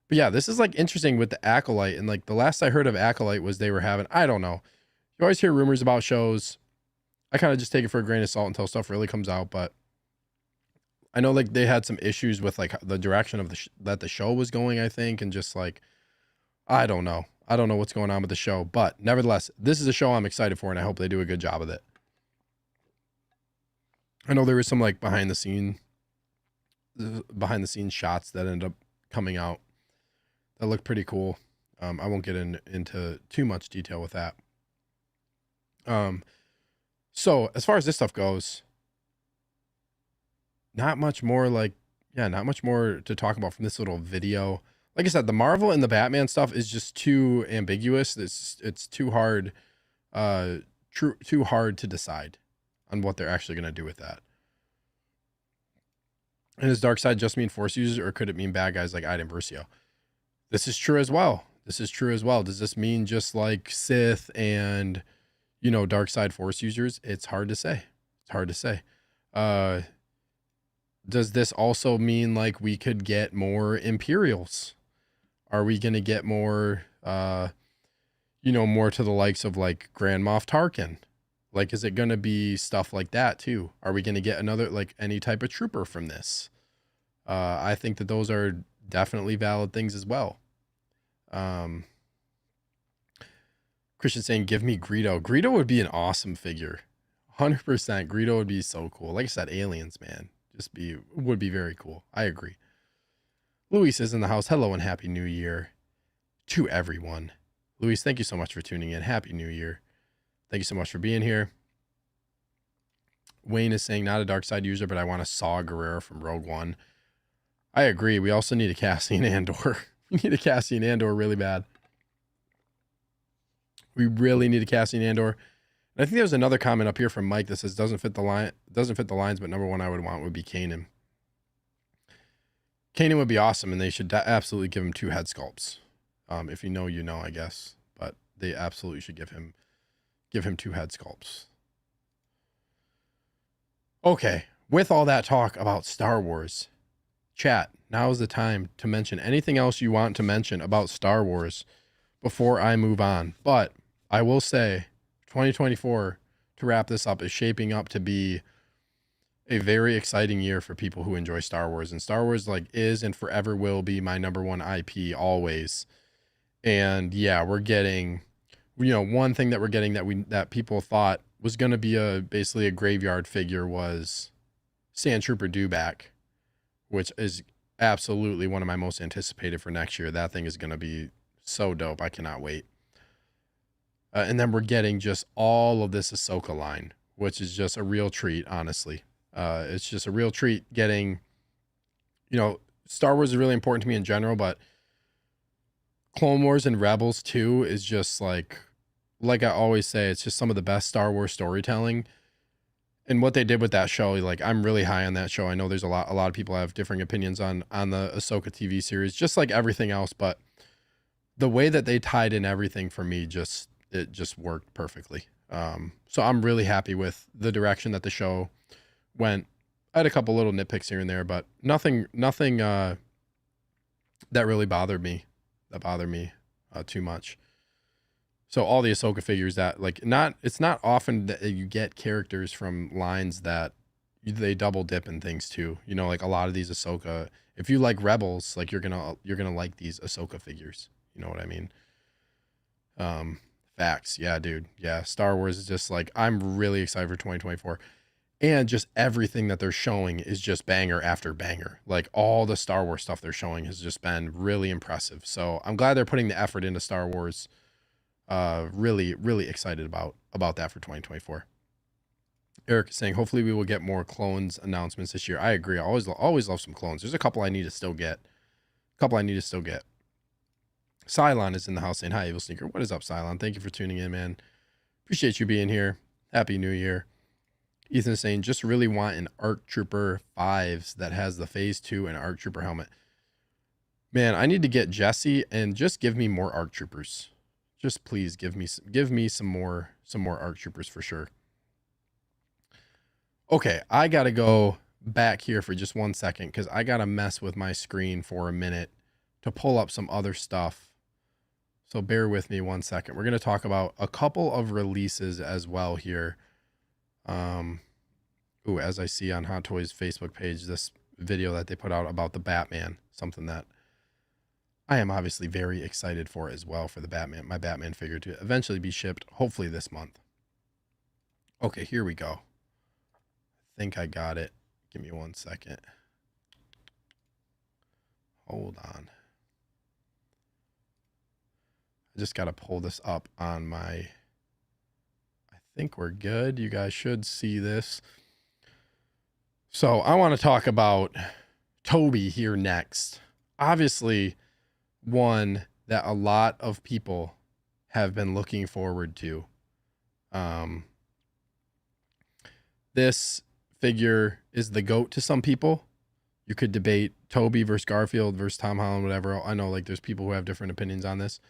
But yeah, this is like interesting with the Acolyte. And like the last I heard of Acolyte was they were having, I don't know. You always hear rumors about shows. I kind of just take it for a grain of salt until stuff really comes out. But I know like they had some issues with like the direction of that the show was going, I think. And just like, I don't know. I don't know what's going on with the show. But nevertheless, this is a show I'm excited for. And I hope they do a good job of it. I know there was some like behind the scenes shots that ended up coming out that look pretty cool. I won't get into too much detail with that. So as far as this stuff goes, not much more to talk about from this little video. Like I said, the Marvel and the Batman stuff is just too ambiguous. It's too hard, too hard to decide on what they're actually going to do with that. And does Darkseid just mean Force users, or could it mean bad guys like Iden Versio? This is true as well. Does this mean just like Sith and, Darkseid Force users? It's hard to say. Does this also mean like we could get more Imperials? Are we going to get more, more to the likes of like Grand Moff Tarkin? Like, is it going to be stuff like that too? Are we going to get another, like any type of trooper from this? I think that those are definitely valid things as well. Christian saying, give me Greedo. Greedo would be an awesome figure. 100% Greedo would be so cool. Like I said, aliens, man, would be very cool. I agree. Luis is in the house. Hello and happy new year to everyone. Luis, thank you so much for tuning in. Happy new year. Thank you so much for being here. Wayne is saying, not a Darkseid user, but I want a Saw Gerrera from Rogue One. I agree. We also need a Cassian Andor. We need a Cassian Andor really bad. We really need a Cassian Andor. And I think there's another comment up here from Mike that says doesn't fit the lines, but number one I would want would be Kanan. Kanan would be awesome, and they should absolutely give him 2 head sculpts. If you know, I guess. But they absolutely should give him 2 head sculpts. Okay, with all that talk about Star Wars, chat, now is the time to mention anything else you want to mention about Star Wars before I move on. But I will say 2024, to wrap this up, is shaping up to be a very exciting year for people who enjoy Star Wars. And Star Wars is and forever will be my number one IP always. And yeah, we're getting, one thing that we're getting that people thought was going to be basically a graveyard figure was Sand Trooper Dewback, which is absolutely one of my most anticipated for next year. That thing is going to be so dope. I cannot wait. And then we're getting just all of this Ahsoka line, which is just a real treat, honestly. It's just a real treat getting, Star Wars is really important to me in general, but Clone Wars and Rebels too is just like I always say, it's just some of the best Star Wars storytelling. And what they did with that show, like I'm really high on that show. I know there's a lot of people have differing opinions on the Ahsoka TV series, just like everything else, but the way that they tied in everything for me it just worked perfectly. So I'm really happy with the direction that the show went. I had a couple little nitpicks here and there, but nothing that really bothered me too much. So all the Ahsoka figures that it's not often that you get characters from lines that they double dip in things too. Like a lot of these Ahsoka, if you like Rebels, like you're gonna like these Ahsoka figures. You know what I mean? Facts. Yeah, dude. Yeah. Star Wars is just like, I'm really excited for 2024. And just everything that they're showing is just banger after banger. Like all the Star Wars stuff they're showing has just been really impressive. So I'm glad they're putting the effort into Star Wars. Really, really excited about that for 2024. Eric is saying, hopefully we will get more clones announcements this year. I agree. I always love some clones. There's a couple I need to still get. Cylon is in the house saying, hi, Evil Sneaker. What is up, Cylon? Thank you for tuning in, man. Appreciate you being here. Happy New Year. Ethan is saying, just really want an ARC Trooper 5s that has the Phase 2 and ARC Trooper helmet. Man, I need to get Jesse and just give me more ARC Troopers. Just please give me some more ARC Troopers for sure. Okay, I got to go back here for just 1 second because I got to mess with my screen for a minute to pull up some other stuff. So bear with me 1 second. We're going to talk about a couple of releases as well here. As I see on Hot Toys Facebook page, this video that they put out about the Batman, something that I am obviously very excited for as well, for the Batman, my Batman figure to eventually be shipped, hopefully this month. Okay, here we go. I think I got it. Give me 1 second. Hold on. I just got to pull this up on my, I think we're good. You guys should see this. So I want to talk about Toby here next. Obviously, one that a lot of people have been looking forward to. This figure is the GOAT to some people. You could debate Toby versus Garfield versus Tom Holland, whatever. I know there's people who have different opinions on this.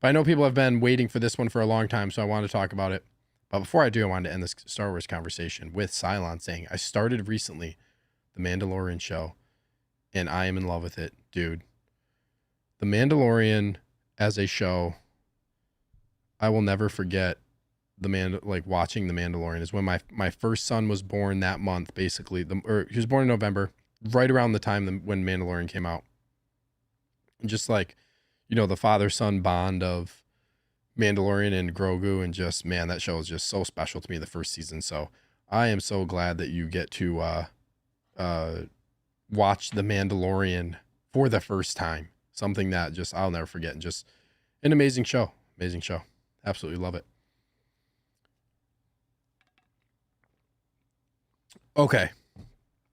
But I know people have been waiting for this one for a long time, so I want to talk about it. But before I do, I wanted to end this Star Wars conversation with Cylon saying, I started recently The Mandalorian show, and I am in love with it, dude. The Mandalorian as a show, I will never forget watching The Mandalorian is when my first son was born that month, basically. He was born in November, right around the time when Mandalorian came out. And just the father-son bond of Mandalorian and Grogu, and just, man, that show is just so special to me, the first season. So I am so glad that you get to watch The Mandalorian for the first time. Something that just I'll never forget, and just an amazing show. Amazing show. Absolutely love it. Okay.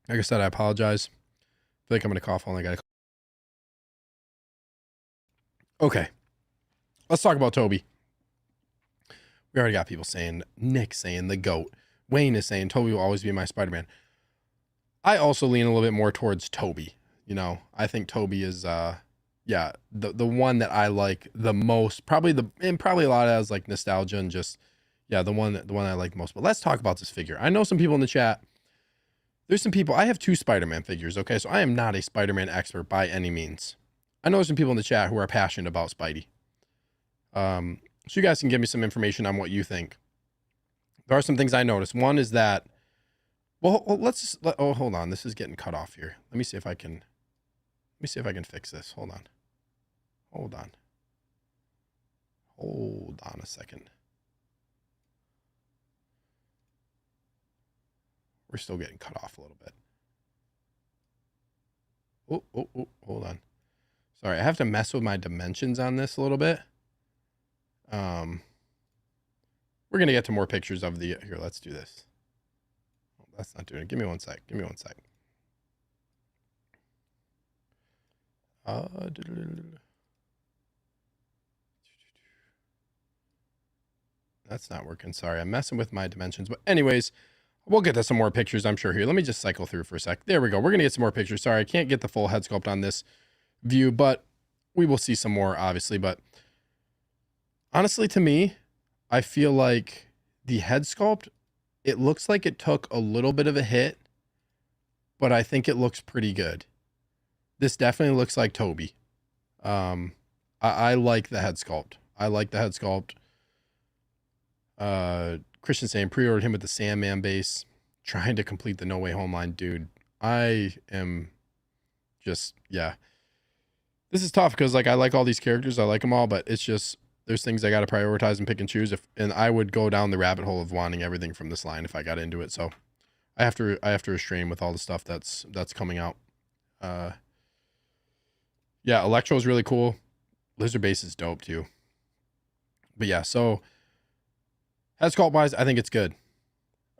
Like I said, I apologize. I feel like I'm going to cough. Only got Okay. Let's talk about Toby. We already got people saying, Nick saying the GOAT. Wayne is saying Toby will always be my Spider-Man. I also lean a little bit more towards Toby. I think Toby is the one that I like the most. Probably a lot of that is like nostalgia and just the one I like the most. But let's talk about this figure. I know some people in the chat. There's some people. I have 2 Spider-Man figures. Okay, so I am not a Spider-Man expert by any means. I know some people in the chat who are passionate about Spidey. So you guys can give me some information on what you think. There are some things I noticed. One is that, hold on. This is getting cut off here. Let me see if I can fix this. Hold on a second. We're still getting cut off a little bit. Oh, hold on. Sorry, I have to mess with my dimensions on this a little bit. We're going to get to more pictures of the... Here, let's do this. Oh, that's not doing it. Give me one sec. That's not working. Sorry, I'm messing with my dimensions. But anyways, we'll get to some more pictures, I'm sure, here. Let me just cycle through for a sec. There we go. We're going to get some more pictures. Sorry, I can't get the full head sculpt on this view, but we will see some more, obviously. But honestly, to me, I feel like the head sculpt, it looks like it took a little bit of a hit, but I think it looks pretty good. This definitely looks like Toby. I like the head sculpt. Christian saying pre-ordered him with the Sandman base, trying to complete the No Way Home line. Dude, I am just, yeah. This is tough because, like, I like all these characters. I like them all, but it's just, there's things I got to prioritize and pick and choose. And I would go down the rabbit hole of wanting everything from this line if I got into it. So I have to restrain with all the stuff that's coming out. Yeah, Electro is really cool. Lizard base is dope too. But yeah, so head sculpt wise, I think it's good.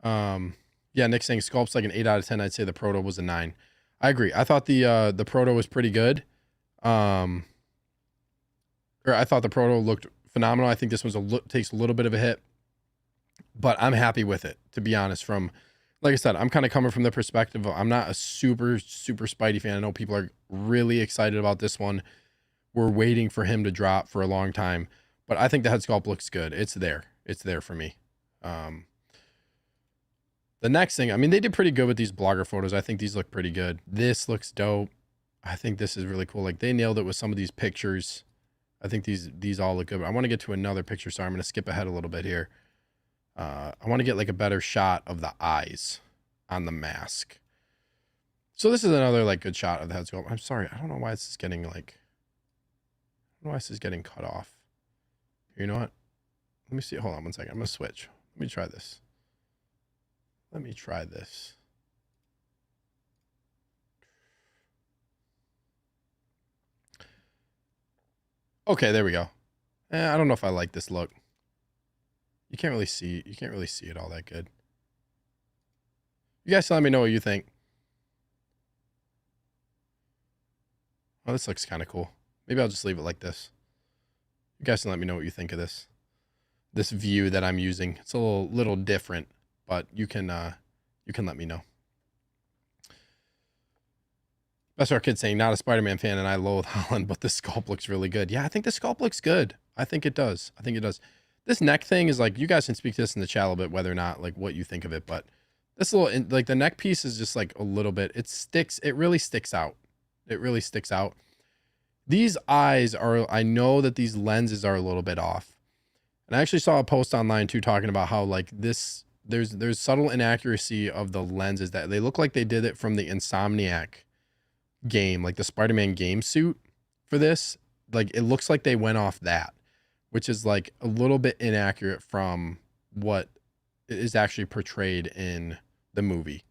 Yeah, Nick's saying sculpt's like an 8 out of 10. I'd say the proto was a 9. I agree. I thought the proto was pretty good. Or I thought the proto looked phenomenal. I think this one's takes a little bit of a hit, but I'm happy with it, to be honest. From, like I said, I'm kind of coming from the perspective of, I'm not a super Spidey fan. I know people are really excited about this one. We're waiting for him to drop for a long time, but I think the head sculpt looks good. It's there for me. The next thing, I mean, they did pretty good with these blogger photos. I think these look pretty good. This looks dope. I think this is really cool. Like, they nailed it with some of these pictures. I think these all look good. I want to get to another picture, so I'm going to skip ahead a little bit here. I want to get like a better shot of the eyes on the mask. So this is another like good shot of the head sculpt. I'm sorry, I don't know why this is getting like, I don't know why this is getting cut off. You know what? Let me see. Hold on one second. I'm going to switch. Let me try this. Okay, there we go. I don't know if I like this look. You can't really see it all that good. You guys let me know what you think. Oh, this looks kind of cool. Maybe I'll just leave it like this. You guys can let me know what you think of this view that I'm using. It's a little different, but you can let me know. That's our kid saying, not a Spider-Man fan, and I loathe Holland, but the sculpt looks really good. Yeah, I think the sculpt looks good. I think it does. This neck thing is like, you guys can speak to this in the chat a little bit, whether or not like what you think of it, but this little, like the neck piece is just like a little bit, it really sticks out. These eyes are, I know that these lenses are a little bit off. And I actually saw a post online too, talking about how like this, there's subtle inaccuracy of the lenses, that they look like they did it from the Insomniac game, like the Spider-Man game suit for this. Like, it looks like they went off that, which is like a little bit inaccurate from what is actually portrayed in the movie.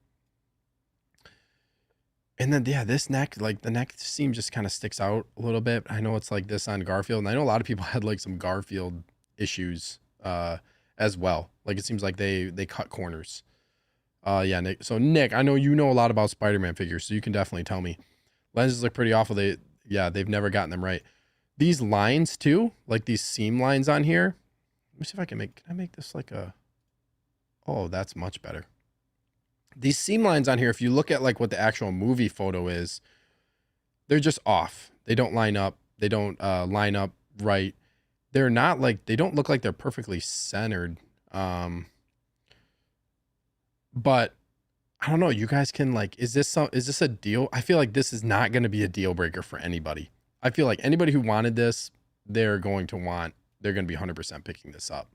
And then, yeah, this neck, like the neck seam just kind of sticks out a little bit. I know it's like this on Garfield, and I know a lot of people had like some Garfield issues as well. Like, it seems like they cut corners. Yeah, Nick. So Nick, I know you know a lot about Spider-Man figures, so you can definitely tell me. Lenses look pretty awful. They've never gotten them right. These lines too, like these seam lines on here. Let me see if can I make this like a, oh, that's much better. These seam lines on here, if you look at like what the actual movie photo is, they're just off. They don't line up. They don't line up right. They're not like, they don't look like they're perfectly centered. But I don't know. You guys can like, is this a deal? I feel like this is not going to be a deal breaker for anybody. I feel like anybody who wanted this, they're going to be 100% picking this up.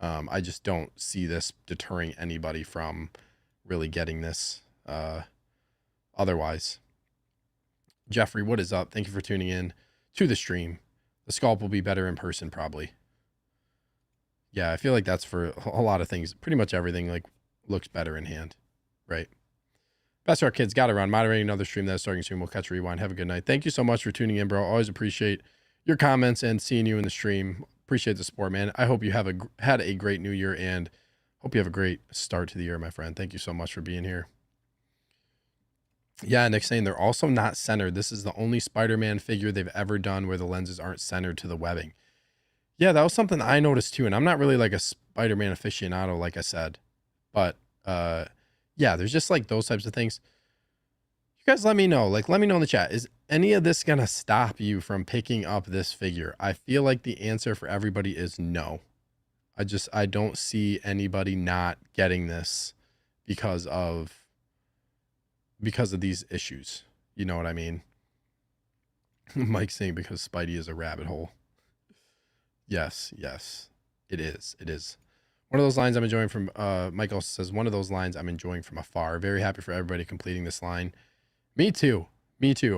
I just don't see this deterring anybody from really getting this otherwise. Jeffrey, what is up? Thank you for tuning in to the stream. The sculpt will be better in person, probably. Yeah, I feel like that's for a lot of things. Pretty much everything like looks better in hand. right. Best of our kids got to run. Moderating another stream that's starting soon. We'll catch a rewind. Have a good night. Thank you so much for tuning in, bro. Always appreciate your comments and seeing you in the stream. Appreciate the support, man. I hope you have had a great new year and hope you have a great start to the year, my friend. Thank you so much for being here. Yeah, Nick's saying they're also not centered. This is the only Spider-Man figure they've ever done where the lenses aren't centered to the webbing. Yeah, that was something I noticed too. And I'm not really like a Spider-Man aficionado, like I said. But yeah, there's just like those types of things. You guys let me know. Like, let me know in the chat. Is any of this going to stop you from picking up this figure? I feel like the answer for everybody is no. I don't see anybody not getting this because of these issues. You know what I mean? Mike saying because Spidey is a rabbit hole. Yes, it is. It is. One of those lines I'm enjoying from, Mike also says, one of those lines I'm enjoying from afar. Very happy for everybody completing this line. Me too.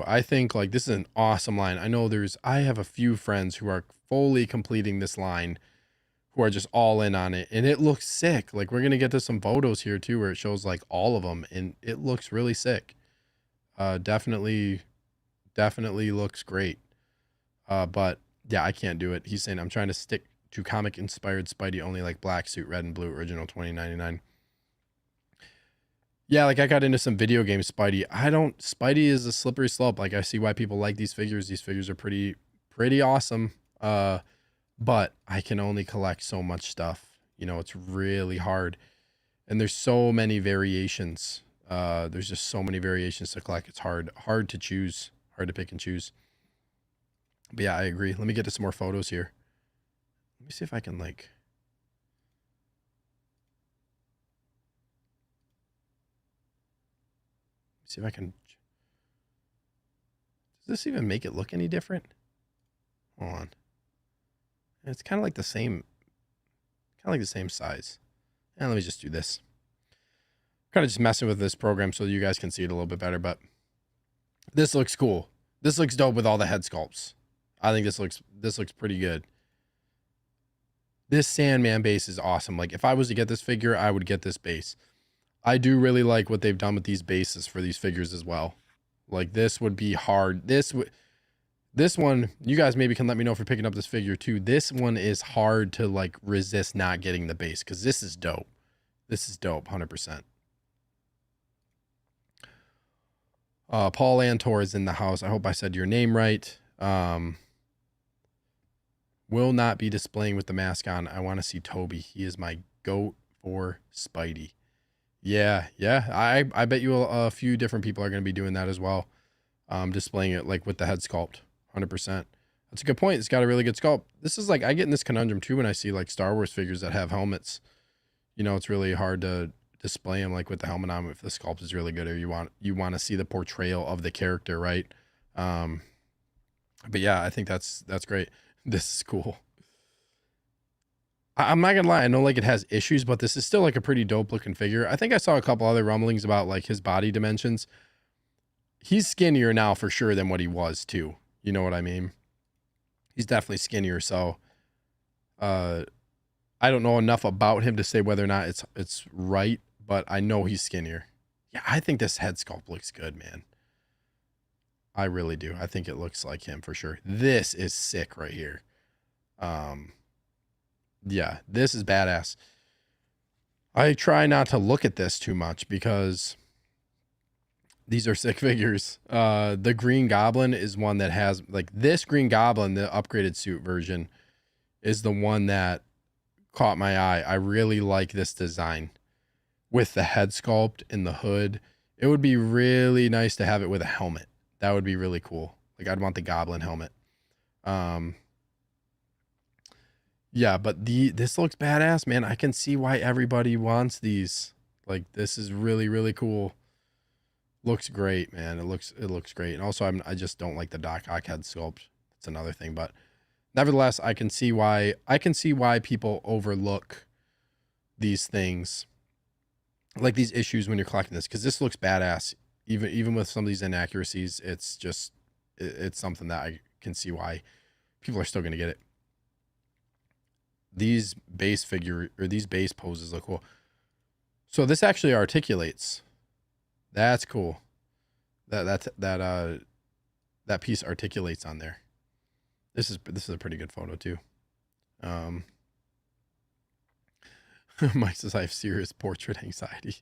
I think like this is an awesome line. I know I have a few friends who are fully completing this line, who are just all in on it. And it looks sick. Like we're going to get to some photos here too, where it shows like all of them and it looks really sick. Definitely looks great. But yeah, I can't do it. He's saying I'm trying to stick to comic inspired Spidey only, like black suit, red and blue, original 2099. Yeah, like I got into some video game Spidey. Spidey is a slippery slope. Like I see why people like these figures. These figures are pretty awesome. But I can only collect so much stuff. You know, it's really hard. And there's so many variations. There's just so many variations to collect. It's hard to choose, hard to pick and choose. But yeah, I agree. Let me get to some more photos here. Let me see if I can like... See if I can... Does this even make it look any different? Hold on. It's kind of like the same size. And let me just do this. Kind of just messing with this program so you guys can see it a little bit better, but this looks cool. This looks dope with all the head sculpts. I think this looks pretty good. This Sandman base is awesome. Like if I was to get this figure, I would get this base. I do really like what they've done with these bases for these figures as well. Like this would be hard. This one, you guys maybe can let me know if you're picking up this figure too. This one is hard to like resist not getting the base because this is dope. This is dope, 100%. Paul Antor is in the house. I hope I said your name right. Will not be displaying with the mask on. I want to see Toby. He is my goat for Spidey. Yeah. I bet you a few different people are going to be doing that as well. Displaying it like with the head sculpt, 100%. That's a good point. It's got a really good sculpt. This is like, I get in this conundrum too when I see like Star Wars figures that have helmets. You know, it's really hard to display them like with the helmet on if the sculpt is really good or you want to see the portrayal of the character, right? But yeah, I think that's great. This is cool. I'm not gonna lie, I know like it has issues, but this is still like a pretty dope looking figure. I think I saw a couple other rumblings about like his body dimensions. He's skinnier now for sure than what he was too. You know what I mean? He's definitely skinnier. So, I don't know enough about him to say whether or not it's right, but I know he's skinnier. Yeah, I think this head sculpt looks good, man. I really do. I think it looks like him for sure. This is sick right here. Yeah, this is badass. I try not to look at this too much because these are sick figures. The Green Goblin is one that has like this Green Goblin, the upgraded suit version is the one that caught my eye. I really like this design with the head sculpt and the hood. It would be really nice to have it with a helmet. That would be really cool. Like I'd want the Goblin helmet. Yeah, but this looks badass, man. I can see why everybody wants these. Like this is really, really cool. Looks great, man. It looks great. And also I just don't like the Doc Ock head sculpt. That's another thing, but nevertheless, I can see why people overlook these things. Like these issues when you're collecting this, because this looks badass. Even with some of these inaccuracies, it's something that I can see why people are still going to get it. These base poses look cool. So this actually articulates. That's cool. That piece articulates on there. This is a pretty good photo too. Mike says I have serious portrait anxiety.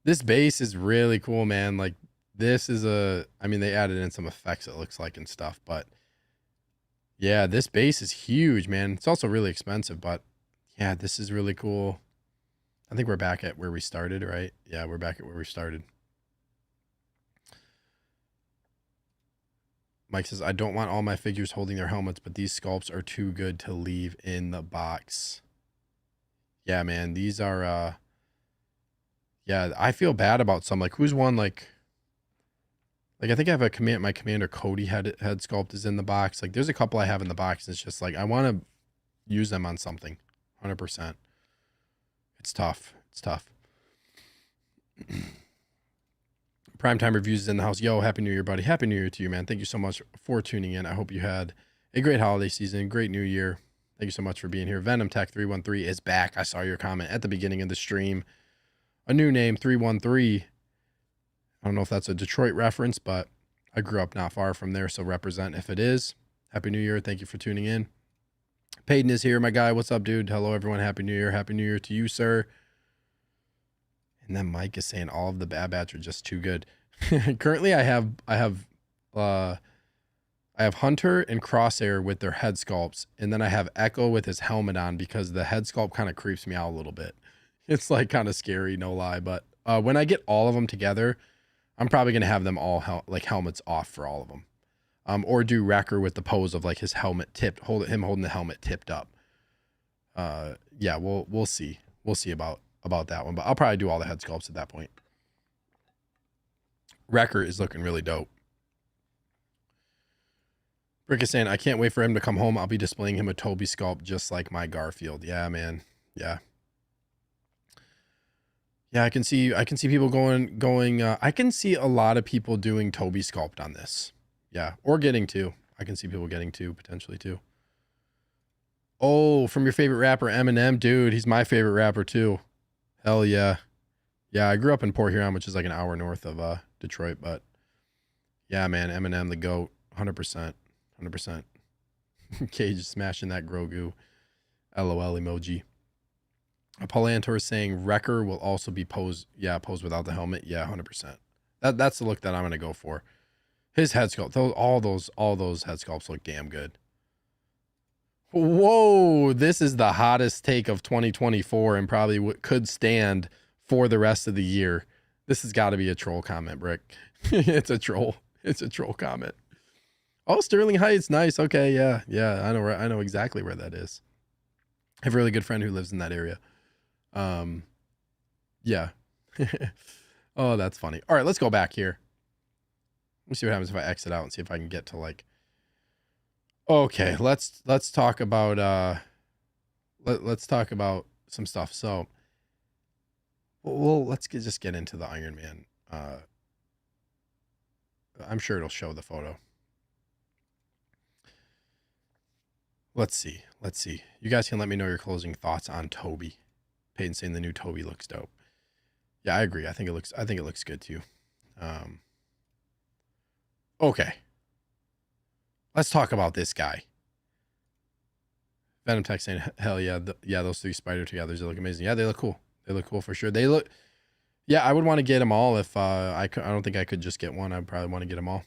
This base is really cool, man. Like this is I mean, they added in some effects, it looks like, and stuff, but yeah, this base is huge, man. It's also really expensive, but yeah, this is really cool. I think we're back at where we started, right? Yeah, we're back at where we started. Mike says, I don't want all my figures holding their helmets, but these sculpts are too good to leave in the box. Yeah, man, these are, yeah, I feel bad about some. Like, who's one, like I think I have my Commander Cody head sculpt is in the box. Like, there's a couple I have in the box. It's just like, I want to use them on something. 100%. It's tough. It's tough. Primetime Reviews is in the house. Yo, Happy New Year, buddy. Happy New Year to you, man. Thank you so much for tuning in. I hope you had a great holiday season, great new year. Thank you so much for being here. Venom Tech 313 is back. I saw your comment at the beginning of the stream. A new name, 313. I don't know if that's a Detroit reference, but I grew up not far from there, so represent if it is. Happy New Year. Thank you for tuning in. Peyton is here, my guy. What's up, dude? Hello, everyone. Happy New Year. Happy New Year to you, sir. And then Mike is saying all of the Bad Batch are just too good. Currently, I have Hunter and Crosshair with their head sculpts, and then I have Echo with his helmet on because the head sculpt kind of creeps me out a little bit. It's like kind of scary, no lie. But when I get all of them together, I'm probably gonna have them all helmets off for all of them, or do Wrecker with the pose of like his helmet tipped, him holding the helmet tipped up. Yeah, we'll see. We'll see about that one, but I'll probably do all the head sculpts at that point. Wrecker is looking really dope. Rick is saying, I can't wait for him to come home. I'll be displaying him a Toby sculpt just like my Garfield. Yeah, man. Yeah. Yeah, I can see people going I can see a lot of people doing Toby sculpt on this. Yeah, or getting two. I can see people getting two potentially too. Oh, from your favorite rapper Eminem, dude, he's my favorite rapper too. Hell yeah. Yeah, I grew up in Port Huron, which is like an hour north of Detroit, but yeah, man, Eminem the GOAT, 100%. 100%. Cage smashing that Grogu LOL emoji. Polantor is saying Wrecker will also be posed without the helmet. Yeah, 100%. That's the look that I'm gonna go for. His head sculpt, all those head sculpts look damn good. Whoa, this is the hottest take of 2024 and probably could stand for the rest of the year. This has got to be a troll comment, Brick. It's a troll. It's a troll comment. Oh, Sterling Heights, nice. Okay, yeah. I know exactly where that is. I have a really good friend who lives in that area. Yeah. Oh, that's funny. All right, let's go back here. Let me see what happens if I exit out and see if I can get to like. Okay, let's talk about let's talk about some stuff. So, well, let's just get into the Iron Man. I'm sure it'll show the photo. Let's see. You guys can let me know your closing thoughts on Toby. Peyton saying the new Toby looks dope. Yeah, I agree. I think it looks good too. Okay. Let's talk about this guy. Venom Tech saying, hell yeah. Those three spider togethers, they look amazing. Yeah, they look cool. They look cool for sure. Yeah, I would want to get them all if I don't think I could just get one. I'd probably want to get them all.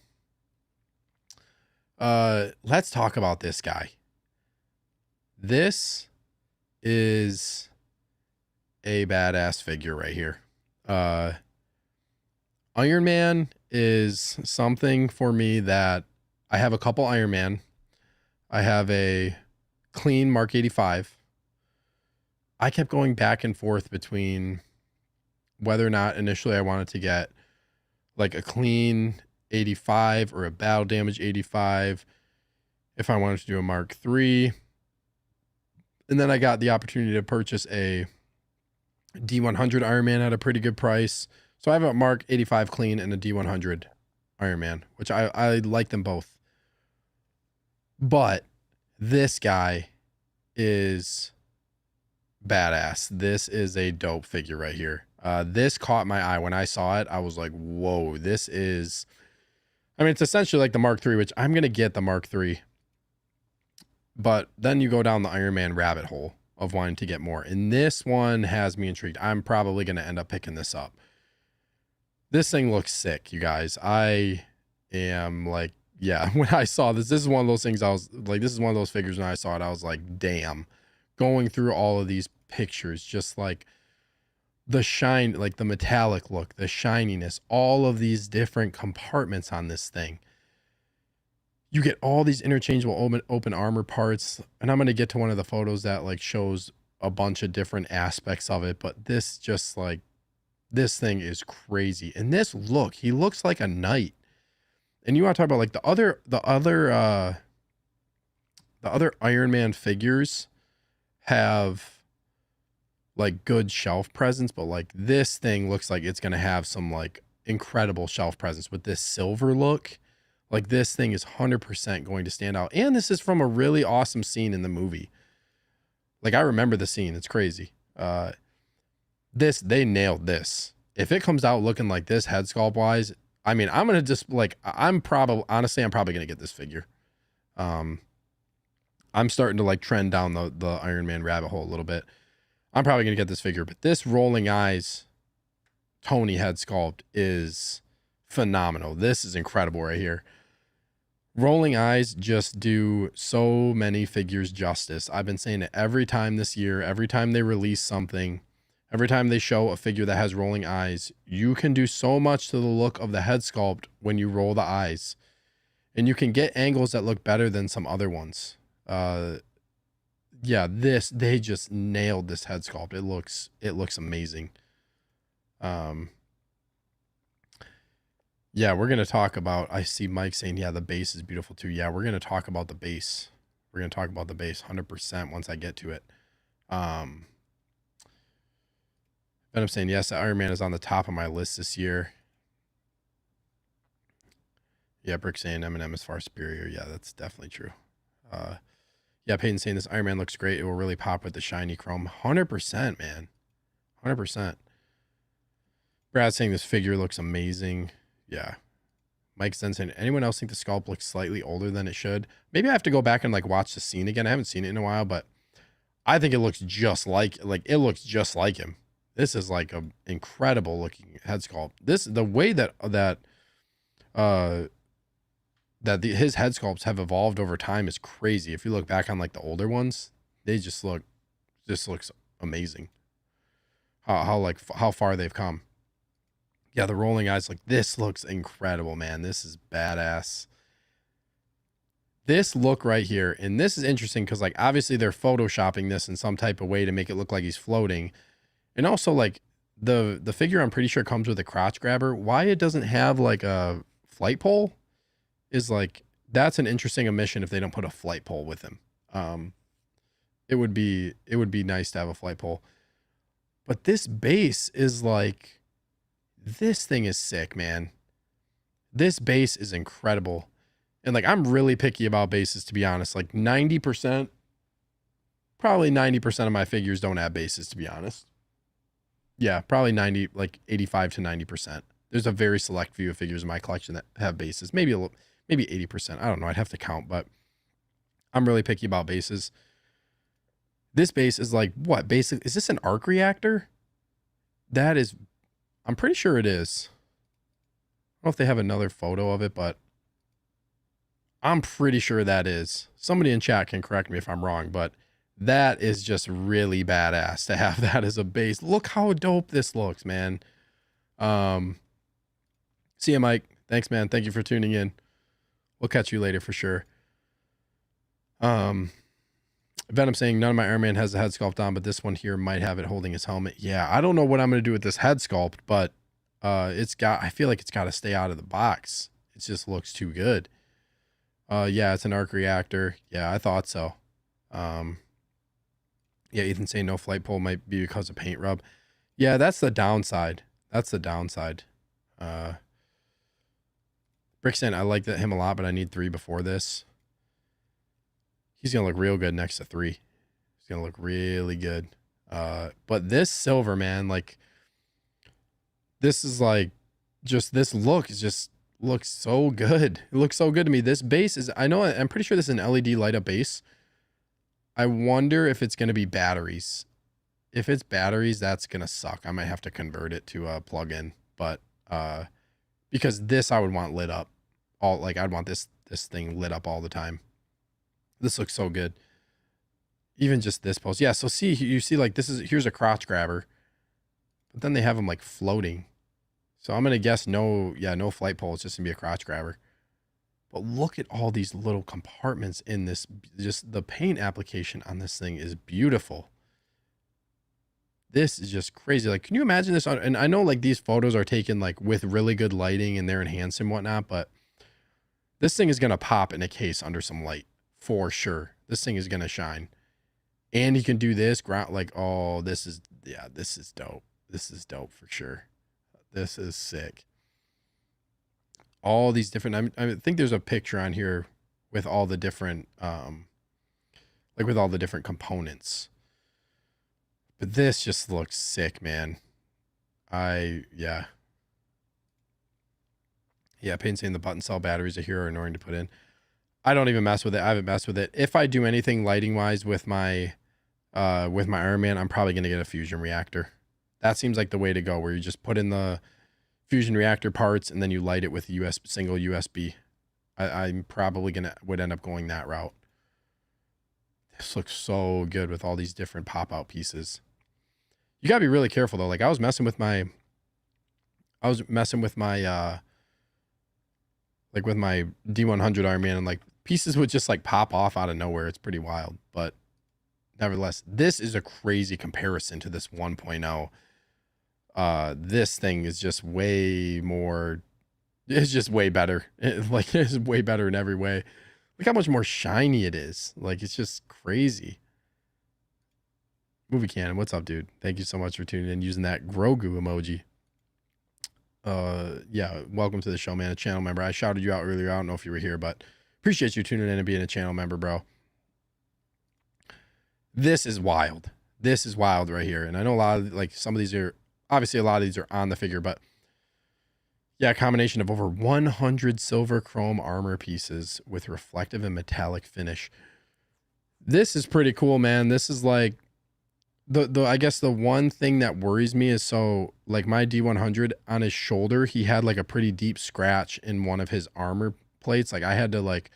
Let's talk about this guy. This is a badass figure right here. Iron Man is something for me that I have a couple Iron Man. I have a clean Mark 85. I kept going back and forth between whether or not initially I wanted to get like a clean 85 or a battle damage 85, if I wanted to do a Mark III. And then I got the opportunity to purchase a D100 Iron Man at a pretty good price. So I have a Mark 85 clean and a D100 Iron Man, which I like them both. But this guy is badass. This is a dope figure right here. This caught my eye when I saw it. I was like, whoa, this is, I mean, it's essentially like the Mark III, which I'm going to get the Mark III. But then you go down the Iron Man rabbit hole of wanting to get more. And this one has me intrigued. I'm probably going to end up picking this up. This thing looks sick, you guys. I am like, yeah, when I saw this is one of those things I was like, this is one of those figures when I saw it, I was like, damn. Going through all of these pictures, just like the shine, like the metallic look, the shininess, all of these different compartments on this thing. You get all these interchangeable open armor parts, and I'm going to get to one of the photos that like shows a bunch of different aspects of it, but this just like, this thing is crazy. And this look, he looks like a knight. And you want to talk about like the other Iron Man figures have like good shelf presence, but like this thing looks like it's going to have some like incredible shelf presence with this silver look. Like this thing is 100% going to stand out. And this is from a really awesome scene in the movie. Like I remember the scene. It's crazy. They nailed this. If it comes out looking like this head sculpt wise, I mean, I'm going to just like, I'm probably going to get this figure. I'm starting to like trend down the Iron Man rabbit hole a little bit. I'm probably going to get this figure, but this rolling eyes Tony head sculpt is phenomenal. This is incredible right here. Rolling eyes just do so many figures justice. I've been saying it every time this year, every time they release something, every time they show a figure that has rolling eyes, you can do so much to the look of the head sculpt when you roll the eyes. And you can get angles that look better than some other ones. Yeah, they just nailed this head sculpt. It looks amazing. Yeah, we're going to talk about, I see Mike saying, yeah, the base is beautiful too. Yeah, we're going to talk about the base. We're going to talk about the base 100% once I get to it. Venom saying, yes, Iron Man is on the top of my list this year. Yeah, Brick saying Eminem is far superior. Yeah, that's definitely true. Yeah, Peyton saying this Iron Man looks great. It will really pop with the shiny chrome. 100%, man. 100%. Brad saying this figure looks amazing. Yeah. Mike then saying, anyone else think the sculpt looks slightly older than it should? Maybe I have to go back and like watch the scene again. I haven't seen it in a while, but I think it looks just like it looks just like him. This is like a incredible looking head sculpt. The way that his head sculpts have evolved over time is crazy. If you look back on like the older ones, they just looks amazing. How far they've come. Yeah, the rolling eyes, like this looks incredible, man. This is badass. This look right here, and this is interesting because like obviously they're photoshopping this in some type of way to make it look like he's floating. And also like the figure I'm pretty sure comes with a crotch grabber. Why it doesn't have like a flight pole is like, that's an interesting omission if they don't put a flight pole with him. It would be nice to have a flight pole. But this base is like, this thing is sick, man. This base is incredible. And like, I'm really picky about bases, to be honest. Like 90%, probably 90% of my figures don't have bases, to be honest. Yeah, probably 85 to 90%. There's a very select few of figures in my collection that have bases. Maybe 80%. I don't know. I'd have to count, but I'm really picky about bases. This base is like, what? Is this an arc reactor? That is, I'm pretty sure it is. I don't know if they have another photo of it, but I'm pretty sure that is. Somebody in chat can correct me if I'm wrong, but that is just really badass to have that as a base. Look how dope this looks, man. See ya, Mike. Thanks, man. Thank you for tuning in. We'll catch you later for sure. Venom saying none of my Iron Man has the head sculpt on, but this one here might have it holding his helmet. Yeah, I don't know what I'm going to do with this head sculpt, but I feel like it's got to stay out of the box. It just looks too good. Yeah, it's an arc reactor. Yeah, I thought so. Yeah, Ethan saying no flight pole might be because of paint rub. Yeah, that's the downside. That's the downside. Brick saying I like him a lot, but I need 3 before this. He's going to look real good next to 3. He's going to look really good. But this silver, man, like This is like, just this look is just looks so good. It looks so good to me. This base is, I know, I'm pretty sure this is an LED light up base. I wonder if it's going to be batteries. If it's batteries, that's going to suck. I might have to convert it to a plug-in, but because this I would want lit up all, like I'd want this thing lit up all the time. This looks so good. Even just this post. Yeah, so see, you see like here's a crotch grabber. But then they have them like floating. So I'm going to guess no flight pole. It's just going to be a crotch grabber. But look at all these little compartments in this. Just the paint application on this thing is beautiful. This is just crazy. Like, can you imagine this? And I know like these photos are taken like with really good lighting and they're enhanced and whatnot, but this thing is going to pop in a case under some light for sure. This thing is going to shine. And you can do this ground, like, oh, this is dope. This is dope for sure. This is sick. All these different, I think there's a picture on here with all the different, like with all the different components. But this just looks sick, man. Yeah, Payne saying the button cell batteries are here are annoying to put in. I don't even mess with it. I haven't messed with it. If I do anything lighting wise with my Iron Man, I'm probably going to get a fusion reactor. That seems like the way to go, where you just put in the fusion reactor parts and then you light it with a single USB. I'm probably would end up going that route. This looks so good with all these different pop-out pieces. You gotta be really careful though. Like I was messing with my like with my D100 Iron Man, and like pieces would just like pop off out of nowhere. It's pretty wild, but nevertheless, this is a crazy comparison to this 1.0. This thing is just way more, it's just way better. It's way better in every way. Look how much more shiny it is. Like, it's just crazy. Movie Cannon, what's up, dude? Thank you so much for tuning in, using that Grogu emoji. Yeah, welcome to the show, man. A channel member. I shouted you out earlier. I don't know if you were here, but appreciate you tuning in and being a channel member, bro. This is wild. This is wild right here. And I know a lot of, like, some of these are, obviously a lot of these are on the figure, but yeah, a combination of over 100 silver chrome armor pieces with reflective and metallic finish. This is pretty cool, man. This is like, I guess the one thing that worries me is, so like my D100 on his shoulder, he had like a pretty deep scratch in one of his armor plates. Like I had to like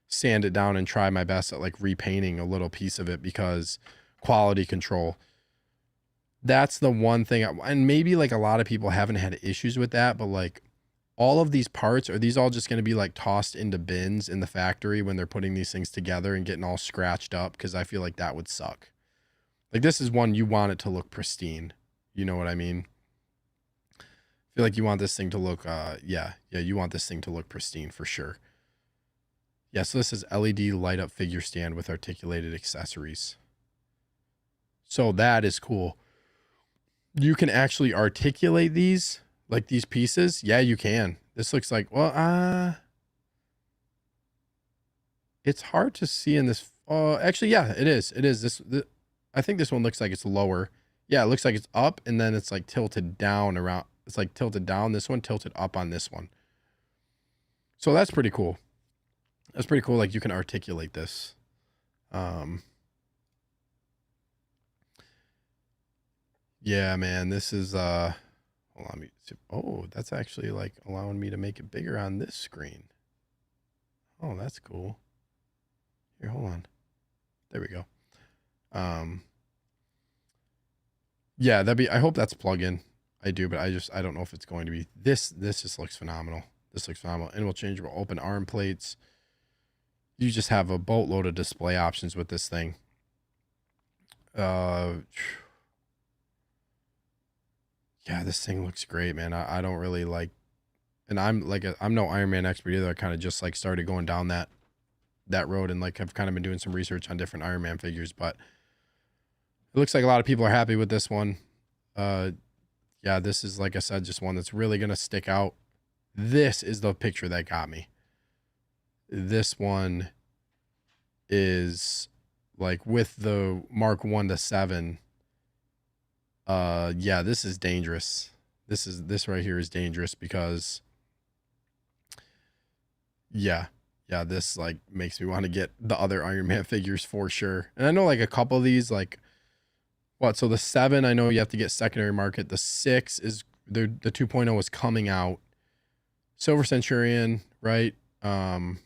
sand it down and try my best at like repainting a little piece of it because quality control. That's the one thing. And maybe like a lot of people haven't had issues with that, but like all of these parts, are these all just going to be like tossed into bins in the factory when they're putting these things together and getting all scratched up? Because I feel like that would suck. Like this is one you want it to look pristine. You know what I mean? I feel like you want this thing to look, yeah, you want this thing to look pristine for sure. Yeah, so this is LED light up figure stand with articulated accessories. So that is cool. You can actually articulate these, like these pieces. Yeah, you can. This looks like, well, it's hard to see in this. Actually, yeah, it is. It is. This I think this one looks like it's lower. Yeah, it looks like it's up and then it's like tilted down around. It's like tilted down. This one tilted up on this one. So that's pretty cool. That's pretty cool. Like you can articulate this. Yeah, man, this is, hold on. Oh, that's actually like allowing me to make it bigger on this screen. Oh, that's cool. Here, hold on. There we go. Yeah, I hope that's plug-in. I do, but I don't know if it's going to be. This just looks phenomenal. This looks phenomenal. Interchangeable open arm plates. You just have a boatload of display options with this thing. Yeah, this thing looks great, man. I don't really like, and I'm no Iron Man expert either. I kind of just like started going down that road and like have kind of been doing some research on different Iron Man figures, but it looks like a lot of people are happy with this one. Yeah, this is, like I said, just one that's really going to stick out. This is the picture that got me. This one is like with the Mark 1 to 7. Yeah, this is dangerous. This right here is dangerous because yeah, yeah, this like makes me want to get the other Iron Man figures for sure. And I know like a couple of these, like what? So the 7, I know you have to get secondary market. The 6 is the 2.0 is coming out. Silver Centurion, right? Or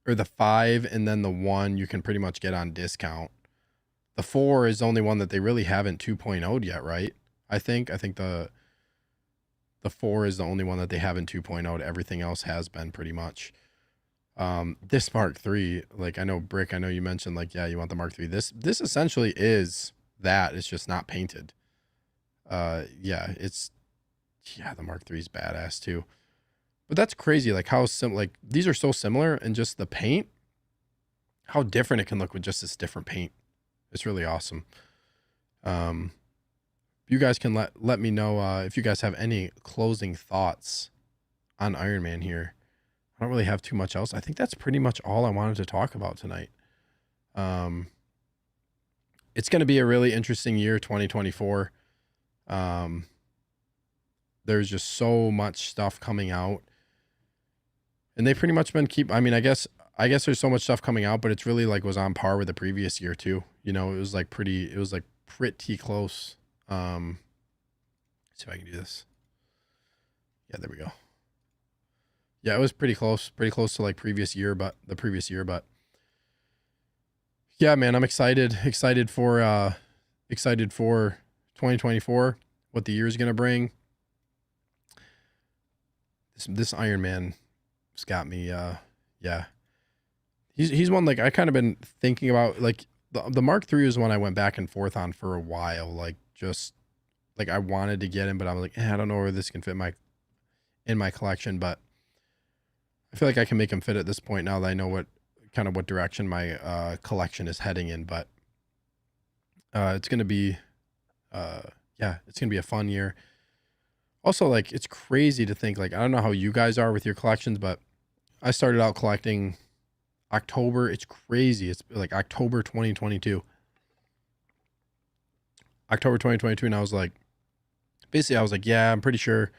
the 5 and then the 1 you can pretty much get on discount. The 4 is the only one that they really haven't 2.0'd yet, right? I think the 4 is the only one that they haven't 2.0'd. Everything else has been pretty much. This Mark III, like I know Brick, I know you mentioned like, yeah, you want the Mark III. This essentially is that. It's just not painted. Yeah, the Mark III is badass too. But that's crazy, like how like these are so similar, and just the paint, how different it can look with just this different paint. It's really awesome. You guys can let me know if you guys have any closing thoughts on Iron Man here. I don't really have too much else. I think that's pretty much all I wanted to talk about tonight. It's going to be a really interesting year, 2024. There's just so much stuff coming out, and they pretty much been I mean, I guess there's so much stuff coming out, but it's really like was on par with the previous year too. You know, it was like pretty close. Let's see if I can do this. Yeah, there we go. Yeah, it was pretty close to like the previous year, but yeah, man, I'm excited for 2024, what the year is gonna bring. This Iron Man has got me. Yeah, he's one like I kind of been thinking about. Like the Mark III was one I went back and forth on for a while. Like just like I wanted to get him, but I'm like, I don't know where this can fit in my collection, but I feel like I can make him fit at this point now that I know what direction my collection is heading in. But it's gonna be it's gonna be a fun year. Also, like it's crazy to think, like I don't know how you guys are with your collections, but I started out collecting October. It's crazy. It's like October 2022. October 2022, and I was like, yeah, I'm pretty sure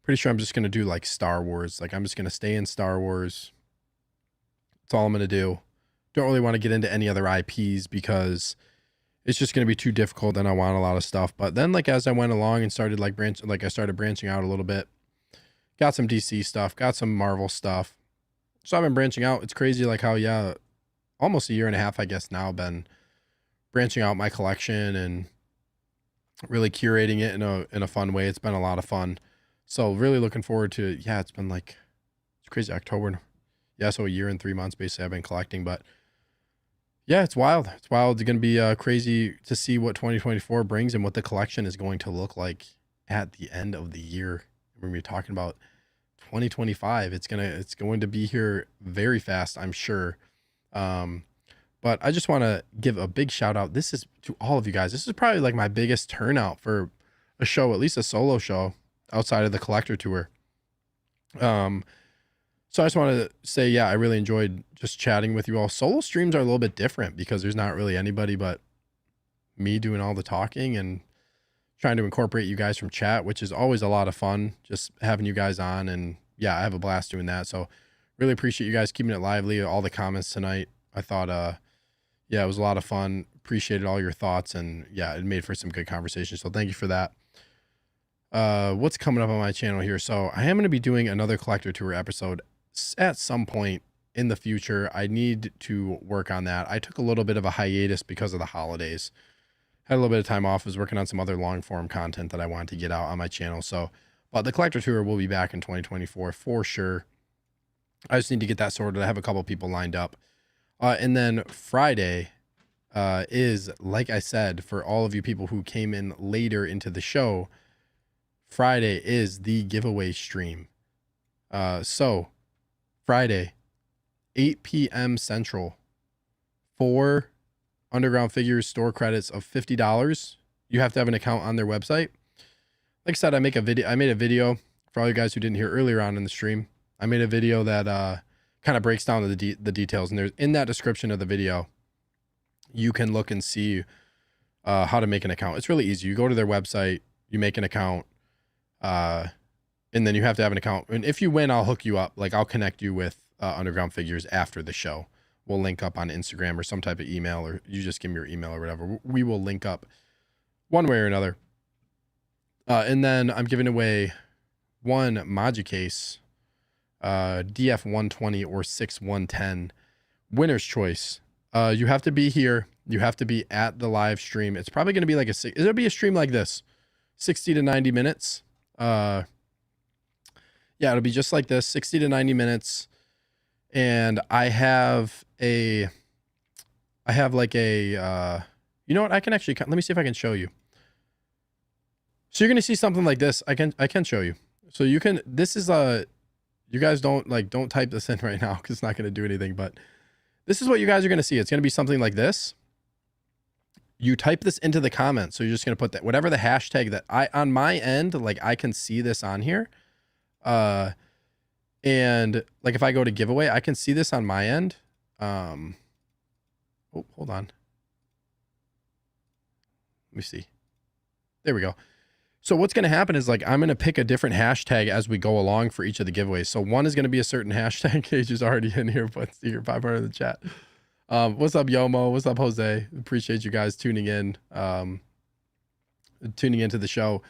I'm just gonna do like Star Wars. Like I'm just gonna stay in Star Wars. That's all I'm gonna do. Don't really want to get into any other IPs because it's just gonna be too difficult. And I want a lot of stuff. But then, like as I went along and started I started branching out a little bit. Got some DC stuff. Got some Marvel stuff. So I've been branching out. It's crazy, like how almost a year and a half, I guess now, been branching out my collection and really curating it in a fun way. It's been a lot of fun. So really looking forward to, it's been like, it's crazy, October. Yeah, so a year and 3 months basically I've been collecting, but yeah, it's wild. It's wild. It's going to be crazy to see what 2024 brings and what the collection is going to look like at the end of the year. We're going to be talking about 2025. It's going to be here very fast, I'm sure. But I just want to give a big shout out. This is to all of you guys. This is probably like my biggest turnout for a show, at least a solo show outside of the collector tour. So I just want to say, yeah, I really enjoyed just chatting with you all. Solo streams are a little bit different because there's not really anybody but me doing all the talking and trying to incorporate you guys from chat, which is always a lot of fun, just having you guys on. And yeah, I have a blast doing that. So really appreciate you guys keeping it lively. All the comments tonight, I thought, it was a lot of fun. Appreciated all your thoughts, and yeah, it made for some good conversation. So thank you for that. What's coming up on my channel here? So I am going to be doing another collector tour episode at some point in the future. I need to work on that. I took a little bit of a hiatus because of the holidays. Had a little bit of time off. I was working on some other long form content that I wanted to get out on my channel. So, but the collector tour will be back in 2024 for sure. I just need to get that sorted. I have a couple people lined up. And then Friday is, like I said, for all of you people who came in later into the show, Friday is the giveaway stream. So Friday, 8 p.m. Central, 4 Underground Figures store credits of $50. You have to have an account on their website. Like I said, I made a video for all you guys who didn't hear earlier on in the stream. I made a video that kind of breaks down the details, and there's in that description of the video, you can look and see how to make an account. It's really easy. You go to their website, You make an account, and then you have to have an account. And if you win, I'll hook you up. Like I'll connect you with Underground Figures after the show. We'll link up on Instagram or some type of email, or you just give me your email or whatever. We will link up one way or another. And then I'm giving away one Magicase, DF120 or 6110 winner's choice. You have to be here. You have to be at the live stream. It's probably going to be like it'll be a stream like this, 60 to 90 minutes. Yeah, it'll be just like this, 60 to 90 minutes. And I have like a, you know what? I can actually, let me see if I can show you. So you're going to see something like this. I can show you. So you can, this is you guys don't type this in right now because it's not going to do anything, but this is what you guys are going to see. It's going to be something like this. You type this into the comments. So you're just going to put that, whatever the hashtag that on my end, like I can see this on here. And like, if I go to giveaway, I can see this on my end. Oh, hold on. Let me see. There we go. So what's going to happen is like, I'm going to pick a different hashtag as we go along for each of the giveaways. So one is going to be a certain hashtag. Cage is already in here, but you're 500 in the chat. What's up, Yomo? What's up, Jose? Appreciate you guys tuning in, tuning into the show.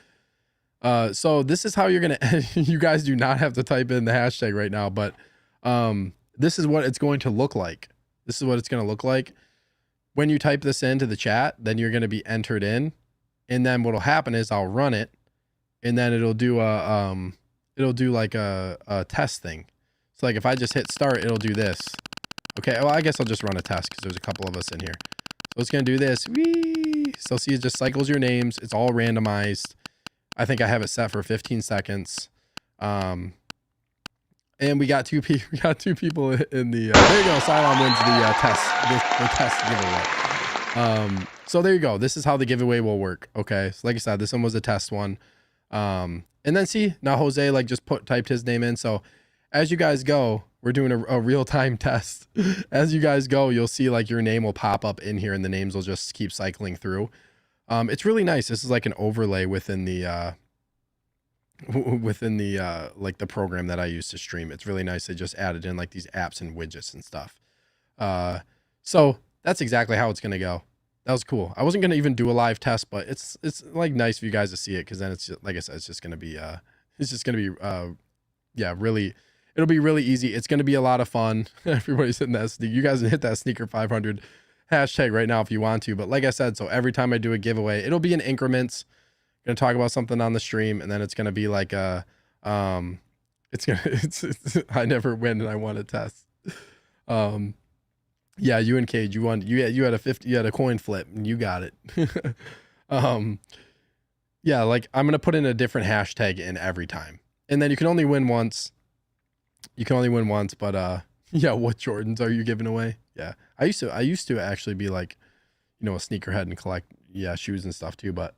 So this is how you're going to, you guys do not have to type in the hashtag right now, but, this is what it's going to look like. This is what it's going to look like. When you type this into the chat, then you're going to be entered in. And then what'll happen is I'll run it, and then it'll do like a test thing. So like if I just hit start, it'll do this. Okay, well, I guess I'll just run a test because there's a couple of us in here. So it's gonna do this. Whee! So see, it just cycles your names. It's all randomized. I think I have it set for 15 seconds. And we got two people in the. There you go. Cylon wins the test giveaway. So there you go. This is how the giveaway will work. Okay. So like I said, this one was a test one. And then see, now Jose like just typed his name in. So as you guys go, we're doing a real-time test. As you guys go, you'll see like your name will pop up in here and the names will just keep cycling through. It's really nice. This is like an overlay within the like the program that I use to stream. It's really nice. They just added in like these apps and widgets and stuff. So that's exactly how it's going to go. That was cool. I wasn't going to even do a live test, but it's like nice for you guys to see it. Cause then it's just, like I said, it's just going to be, yeah, really, it'll be really easy. It's going to be a lot of fun. Everybody's hitting that. You guys can hit that sneaker 500 hashtag right now if you want to. But like I said, so every time I do a giveaway, it'll be in increments. I'm going to talk about something on the stream, and then it's going to be like I never win and I want to test. Yeah, you and Cage, you won. You had a coin flip and you got it. Yeah, like I'm going to put in a different hashtag in every time. And then you can only win once. But yeah, what Jordans are you giving away? Yeah. I used to actually be like, a sneakerhead and collect shoes and stuff too, but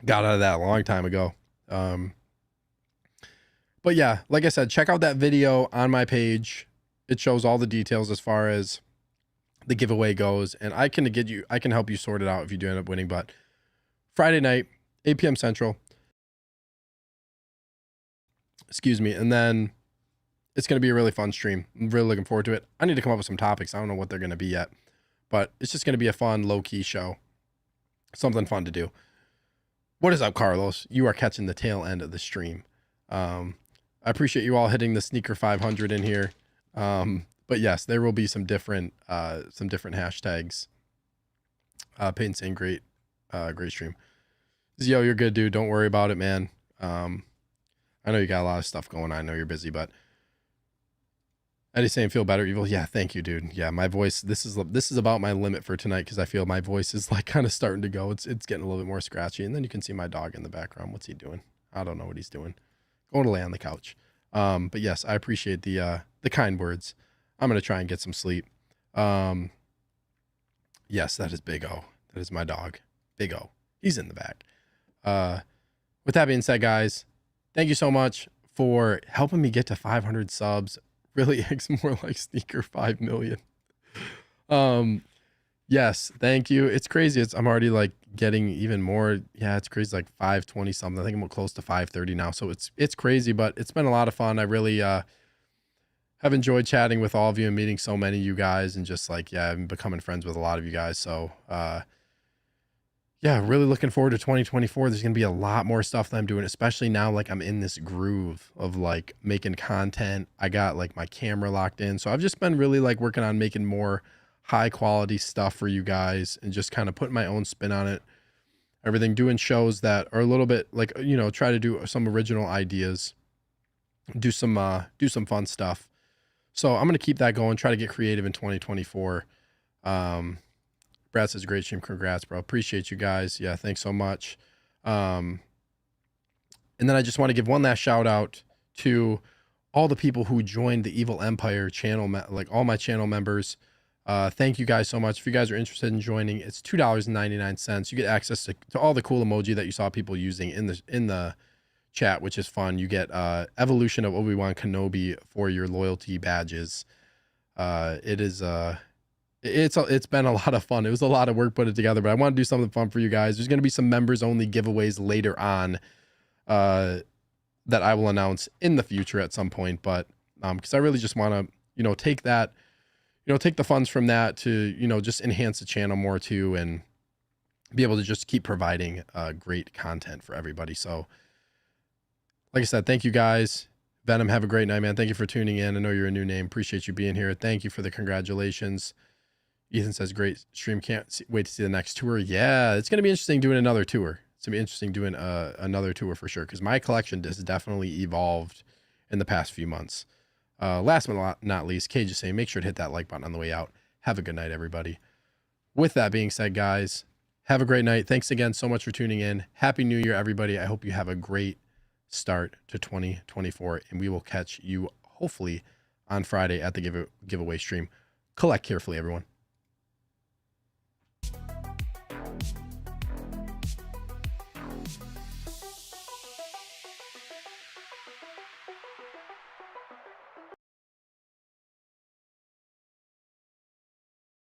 got out of that a long time ago. But yeah, like I said, check out that video on my page. It shows all the details as far as the giveaway goes, and I can help you sort it out if you do end up winning. But Friday night, 8 p.m. Central, excuse me, and then it's going to be a really fun stream. I'm really looking forward to it. I need to come up with some topics. I don't know what they're going to be yet, but it's just going to be a fun, low-key show. Something fun to do. What is up, Carlos? You are catching the tail end of the stream. I appreciate you all hitting the sneaker 500 in here. But yes, there will be some different hashtags. Peyton saying great stream. Yo, you're good, dude. Don't worry about it, man. I know you got a lot of stuff going on. I know you're busy, but Eddie saying feel better, Evil. Yeah, thank you, dude. Yeah, my voice. This is about my limit for tonight because I feel my voice is like kind of starting to go. It's getting a little bit more scratchy, and then you can see my dog in the background. What's he doing? I don't know what he's doing. Going to lay on the couch. But yes, I appreciate the kind words. I'm gonna try and get some sleep. Yes, that is Big O. That is my dog, Big O. He's in the back. With that being said, guys, thank you so much for helping me get to 500 subs. Really, it's more like sneaker 5 million. Yes, thank you. It's crazy. I'm already like getting even more. Yeah, it's crazy. Like 520 something. I think I'm close to 530 now. So it's crazy, but it's been a lot of fun. I really have enjoyed chatting with all of you and meeting so many of you guys, and just like, yeah, I'm becoming friends with a lot of you guys. So yeah, really looking forward to 2024. There's gonna be a lot more stuff that I'm doing, especially now like I'm in this groove of like making content. I got like my camera locked in. So I've just been really like working on making more high quality stuff for you guys and just kind of putting my own spin on it. Everything, doing shows that are a little bit like, try to do some original ideas, do some fun stuff. So I'm gonna keep that going, try to get creative in 2024. Um Brad says, great stream. Congrats, bro. Appreciate you guys. Yeah, thanks so much. Um, and then I just want to give one last shout out to all the people who joined the Evil Empire channel, like all my channel members. Thank you guys so much. If you guys are interested in joining, it's $2.99. You get access to all the cool emoji that you saw people using in the chat, which is fun. You get Evolution of Obi-Wan Kenobi for your loyalty badges. It's been a lot of fun. It was a lot of work put it together, but I want to do something fun for you guys. There's going to be some members only giveaways later on that I will announce in the future at some point. But because I really just want to, take that, take the funds from that to, just enhance the channel more too, and be able to just keep providing great content for everybody. So like I said, thank you guys. Venom, have a great night, man. Thank you for tuning in. I know you're a new name. Appreciate you being here. Thank you for the congratulations. Ethan says, great stream. Wait to see the next tour. Yeah, it's going to be interesting doing another tour. It's going to be interesting doing another tour for sure, because my collection has definitely evolved in the past few months. Last but not least, Cage is saying, make sure to hit that like button on the way out. Have a good night, everybody. With that being said, guys, have a great night. Thanks again so much for tuning in. Happy New Year, everybody. I hope you have a great start to 2024, and we will catch you hopefully on Friday at the giveaway stream. Collect carefully, everyone.